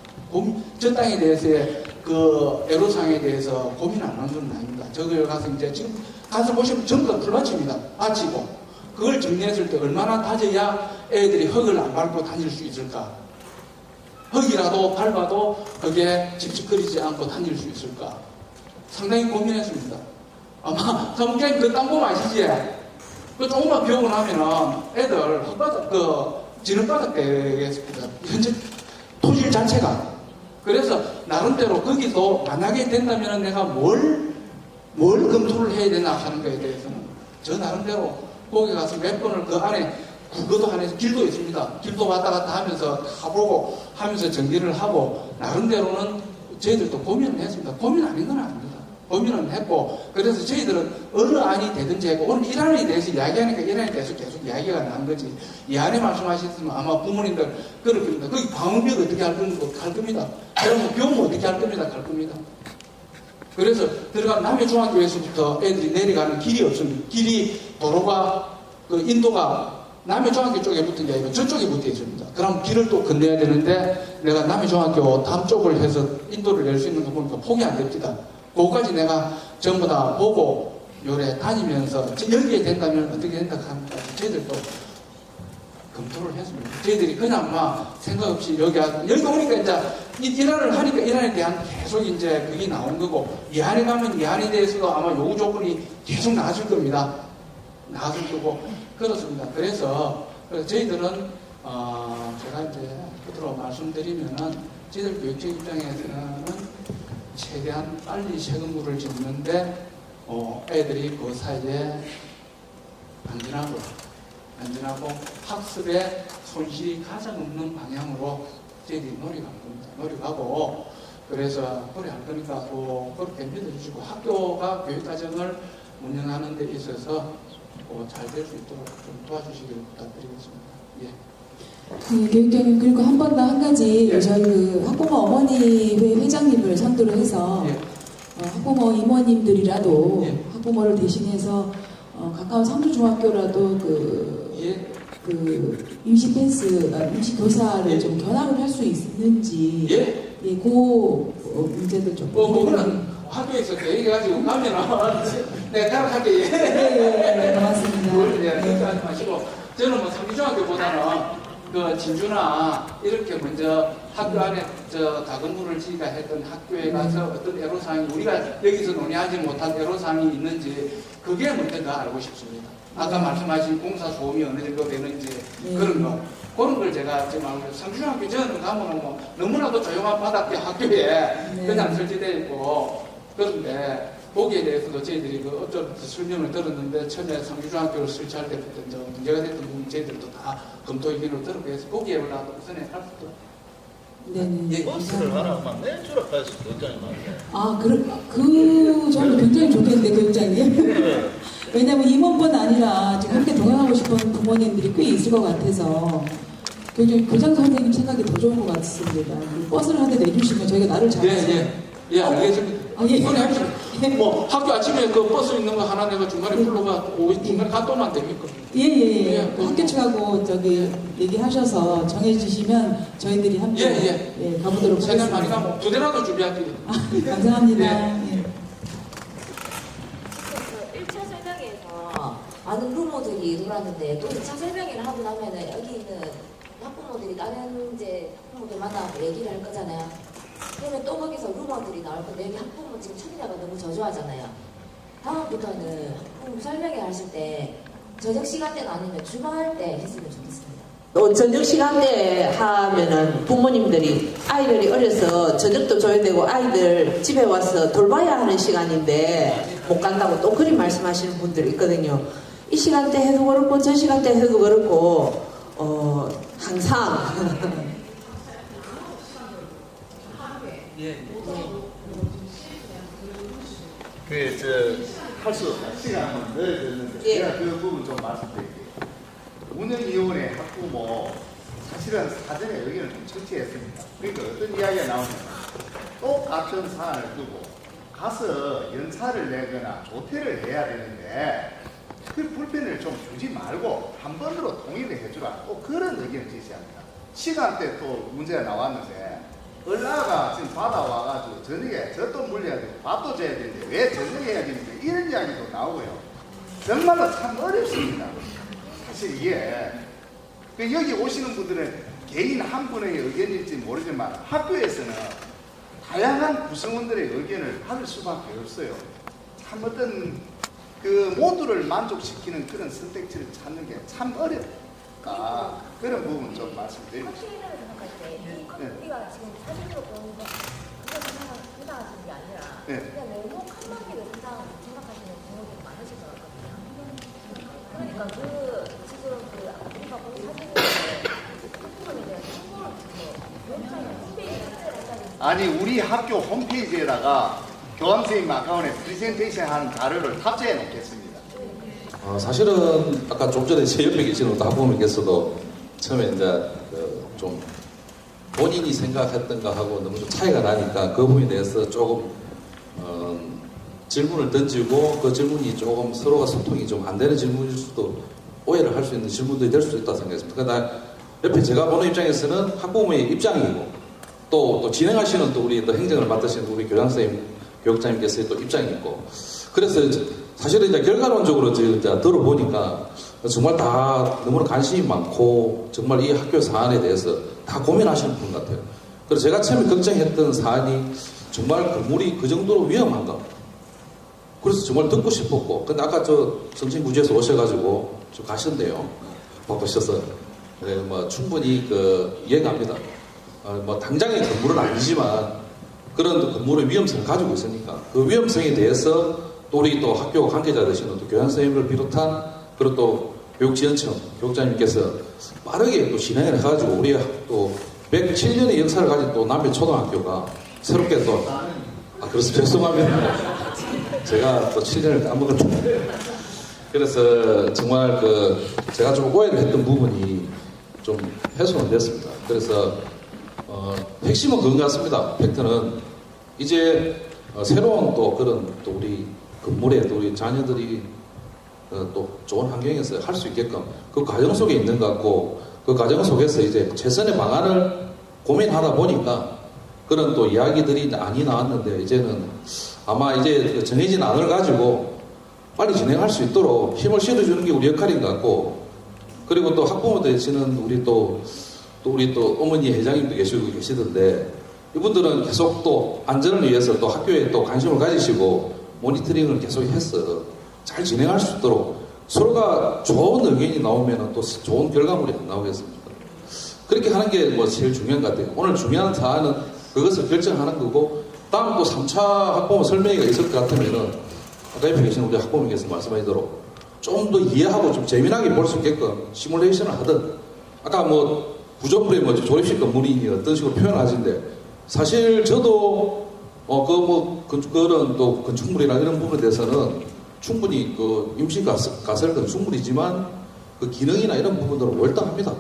저 땅에 대해서의 그 애로사항에 대해서 고민 안 하는 건 아닙니다. 저걸 가서 이제 지금 가서 보시면 전부 다 풀밭입니다. 밭이고 그걸 정리했을 때 얼마나 다져야 애들이 흙을 안 밟고 다닐 수 있을까? 흙이라도 밟아도 그게 찝찝거리지 않고 다닐 수 있을까? 상당히 고민했습니다. 아마 사무장님 그 땅 보면 아시지? 그 조금만 비 오고 나면은 애들 흙바닥 지능바닥에 현재 토질 자체가 그래서 나름대로 거기서 만약에 된다면 내가 뭘 검토를 해야 되나 하는 거에 대해서는 저 나름대로 거기 가서 몇 번을 그 안에 국어도 안에서 길도 있습니다. 길도 왔다 갔다 하면서 다 보고 하면서 정리를 하고 나름대로는 저희들도 고민을 했습니다. 고민 아닌 건 아닙니다. 고민을 했고 그래서 저희들은 어느 안이 되든지 하고 오늘 이 안에 대해서 이야기하니까 이 안에 대해서 계속 이야기가 나온 거지 이 안에 말씀하셨으면 아마 부모님들 그럴 겁니다. 거기 방음벽 어떻게 할 겁니다. 그러면 병 어떻게 할 겁니다. 갈 겁니다. 그래서 들어간 남해중학교에서부터 애들이 내려가는 길이 없습니다. 길이 도로가 그 인도가 남해중학교 쪽에 붙은 게 아니고 저쪽에 붙어 있습니다. 그럼 길을 또 건너야 되는데 내가 남해중학교 다음 쪽을 해서 인도를 낼 수 있는 거 보니까 포기 안 됩니다. 그거까지 내가 전부 다 보고 요래 다니면서 여기에 된다면 어떻게 된다 하는 까지 저희들도 검토를 했습니다. 저희들이 그냥 막 생각 없이 여기 오니까 이제 일안을 하니까 일안에 대한 계속 이제 그게 나온 거고 이 안에 가면 이 안에 대해서도 아마 요구 조건이 계속 나아질 겁니다. 나아질 거고 그렇습니다. 그래서 저희들은 제가 이제 끝으로 말씀드리면은 저희들 교육적 입장에서는 최대한 빨리 새 건물을 짓는데 애들이 그 사이에 안전하고 학습에 손실이 가장 없는 방향으로 저희들이 노력할 겁니다. 노력하고 그래서 노력할 거니까 그렇게 믿어주시고 학교가 교육과정을 운영하는 데 있어서 잘 될 수 있도록 좀 도와주시길 부탁드리겠습니다. 예. 네, 교육장님 그리고 한 번 더 한 가지 저희 그 학부모 어머니회 회장님을 상대로 해서 학부모 이모님들이라도 학부모를 대신해서 가까운 상주중학교라도 그 임시 교사를 좀 견학을 할 수 있는지 그 문제도 좀 그거는 학교에서 얘기해가지고 가면은 내가 따라갈게 네, 고맙습니다. 그렇게 하지 마시고 저는 뭐 상주중학교보다는 그 진주나 이렇게 먼저 학교 안에 가건물을 지가 했던 학교에 가서 어떤 애로사항이 우리가 여기서 논의하지 못한 애로사항이 있는지 그게 먼저 더 알고 싶습니다. 아까 말씀하신 공사 소음이 어느 정도 되는지 그런 거 그런 걸 제가 지금 알고 상주중학교 저는 가면은 뭐 너무나도 조용한 바닷가 학교에 그냥 설치되어 있고 그런데 거기에 대해서도 저희들이 어쩔 설명을 들었는데 처음에 상주중학교를 설치할 때부터 문제가 됐던 부분 저희들도 다 검토 의견을 들었고 해서 거기에 올라도 우선에 할 수도 네네. 버스를 하나만 내주라 해서 교육장이 많네. 그 점도 굉장히 좋겠는데, 교육장님. 왜냐면 임원뿐 아니라 지금 함께 동행하고 싶은 부모님들이 꽤 있을 것 같아서 교장 선생님 생각이 더 좋은 것 같습니다. 버스를 한 대 내주시면 저희가 나를 잡아서. 예, 알겠습니다. 예. 뭐 학교 아침에 그 버스 있는 거 하나 내가 중간에 불러가 중간에 갔다오면 됩니까? 예. 학교 측하고 얘기하셔서 정해주시면 저희들이 함께 가보도록 하겠습니다. 시간 많이 가면 2대라도 준비할게요. 감사합니다. 네. 1차 설명회에서 많은 루머들이 돌았는데 또 2차 설명회를 하고 나면은 여기 있는 학부모들이 다른 이제 학부모들 만나고 얘기를 할 거잖아요. 그러면 또 거기서 루머들이 나올 건데 여기 학부모 지금 첫인자가 너무 저조하잖아요. 다음부터는 학부모 설명회 하실 때 저녁 시간대가 아니면 주말 때 했으면 좋겠습니다. 또 저녁 시간대 하면은 부모님들이 아이들이 어려서 저녁도 줘야 되고 아이들 집에 와서 돌봐야 하는 시간인데 못 간다고 또 그리 말씀하시는 분들이 있거든요. 이 시간대 해도 그렇고 저 시간대 해도 그렇고 항상 할수 시간은 늘어졌는데 제가 그 부분 좀 말씀드릴게요. 운영위원회 학부모 사실은 사전에 의견을 좀 청취했습니다. 그러니까 어떤 이야기가 나오냐면 똑같은 사안을 두고 가서 연차를 내거나 조퇴를 해야 되는데 그 불편을 좀 주지 말고 한 번으로 통일을 해주라. 또 그런 의견을 제시합니다. 시간대 또 문제가 나왔는데 얼라가 지금 받아와가지고 저녁에 젖도 물려야 되고 밥도 줘야 되는데 왜 저녁에 해야 되는데 이런 이야기도 나오고요. 정말로 참 어렵습니다. 사실 이게 여기 오시는 분들은 개인 한 분의 의견일지 모르지만 학교에서는 다양한 구성원들의 의견을 받을 수밖에 없어요. 참 어떤 그 모두를 만족시키는 그런 선택지를 찾는 게 참 어렵다. 그런 부분 좀 말씀드립니다. 우리가 지금 사진으로 보는 거 그거 생각하시는 게 아니라 그냥 네모 칸막이를 생각하시는 분들이 많으실 것 같거든요. 그러니까 지금 우리가 본 사진을 학부모에 대한 정보를 교육장이 홈페이지에 삭제를 했다는 아니 우리 학교 홈페이지에다가 교감선생님 아까운에 프레젠테이션 하는 자료를 탑재해 놓겠습니다. 사실은 아까 좀 전에 제 옆에 계시는 학부모님께서도 처음에 이제 좀 본인이 생각했던 거하고 너무 좀 차이가 나니까 그 부분에 대해서 조금 질문을 던지고 그 질문이 조금 서로가 소통이 좀 안 되는 질문일 수도 오해를 할 수 있는 질문들이 될 수도 있다고 생각했습니다. 그러나 옆에 제가 보는 입장에서는 학부모의 입장이고 또 진행하시는 또 우리 또 행정을 맡으시는 우리 교장선생님, 교육장님께서의 또 입장이 있고 그래서 사실은 이제 결과론적으로 이제 들어보니까 정말 다 너무나 관심이 많고 정말 이 학교 사안에 대해서 다 고민하시는 분 같아요. 그래서 제가 처음에 걱정했던 사안이 정말 건물이 그 정도로 위험한가. 그래서 정말 듣고 싶었고 근데 아까 저 정신구조에서 오셔가지고 좀 가셨네요. 바쁘셔서 뭐 충분히 이해갑니다. 뭐 당장의 건물은 아니지만 그런 건물의 위험성을 가지고 있으니까 그 위험성에 대해서 또 우리 또 학교 관계자 되시는 또 교장선생님을 비롯한 그리고 또 교육지원청 교육장님께서 빠르게 또 진행을 해가지고 우리 또 107년의 역사를 가진 또 남해 초등학교가 새롭게 또 그렇습니다. 죄송합니다. 제가 또 7년을 까먹었는데 그래서 정말 제가 좀 오해를 했던 부분이 좀 해소는 됐습니다. 그래서 핵심은 그런 것 같습니다. 팩트는 이제 새로운 또 그런 또 우리 건물에 또 우리 자녀들이 또 좋은 환경에서 할 수 있게끔 그 과정 속에 있는 것 같고 그 과정 속에서 이제 최선의 방안을 고민하다 보니까 그런 또 이야기들이 많이 나왔는데 이제는 아마 이제 정해진 안을 가지고 빨리 진행할 수 있도록 힘을 실어주는 게 우리 역할인 것 같고 그리고 또 학부모 되시는 우리 또 어머니 회장님도 계시던데 이분들은 계속 또 안전을 위해서 또 학교에 또 관심을 가지시고 모니터링을 계속 해서 잘 진행할 수 있도록 서로가 좋은 의견이 나오면 또 좋은 결과물이 안 나오겠습니까? 그렇게 하는 게 뭐 제일 중요한 것 같아요. 오늘 중요한 사안은 그것을 결정하는 거고 다음 또 3차 학부모 설명회가 있을 것 같으면은 아까 옆에 계신 우리 학부모님께서 말씀하시도록 좀 더 이해하고 좀 재미나게 볼 수 있게끔 시뮬레이션을 하든 아까 뭐 구조물이 뭐 조립식 건물이니 어떤 식으로 표현하시는데 사실 저도 그런 또 건축물이나 이런 부분에 대해서는 충분히 그 임시 가설 건축물이지만 그 기능이나 이런 부분들은 월등합니다.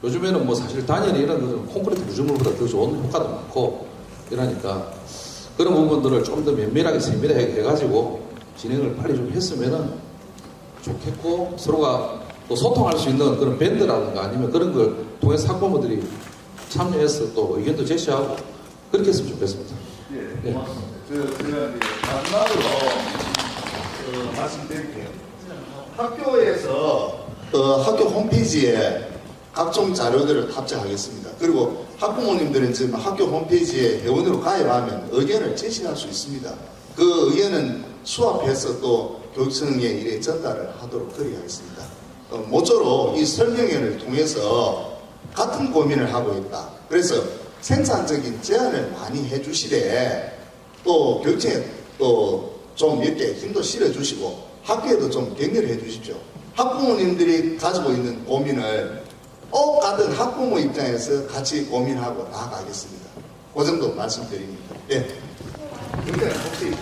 요즘에는 뭐 사실 단열이 이런 것은 콘크리트 구조물보다 더 좋은 효과도 많고 이러니까 그런 부분들을 좀 더 면밀하게 세밀하게 해가지고 진행을 빨리 좀 했으면은 좋겠고 서로가 또 소통할 수 있는 그런 밴드라든가 아니면 그런 걸 통해서 학부모들이 참여해서 또 의견도 제시하고 그렇게 했으면 좋겠습니다. 예, 고맙습니다. 제가 이제 마지막으로 말씀드릴게요. 학교에서 학교 홈페이지에 각종 자료들을 탑재하겠습니다. 그리고 학부모님들은 지금 학교 홈페이지에 회원으로 가입하면 의견을 제시할 수 있습니다. 그 의견은 수합해서 또 교육청에 일에 전달을 하도록 그리 하겠습니다. 모쪼록 이 설명회를 통해서 같은 고민을 하고 있다. 그래서 생산적인 제안을 많이 해주시되 또 교육청에 또 좀 이렇게 힘도 실어주시고 학교에도 좀 격려를 해주십시오. 학부모님들이 가지고 있는 고민을 같은 학부모 입장에서 같이 고민하고 나아가겠습니다. 그 정도 말씀드립니다. 예. 근데 혹시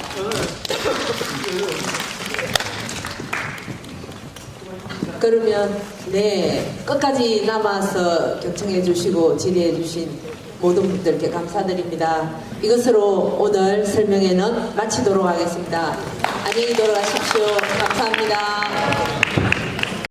그러면 끝까지 남아서 경청해 주시고 질의해 주신 모든 분들께 감사드립니다. 이것으로 오늘 설명회는 마치도록 하겠습니다. 안녕히 돌아가십시오. 감사합니다.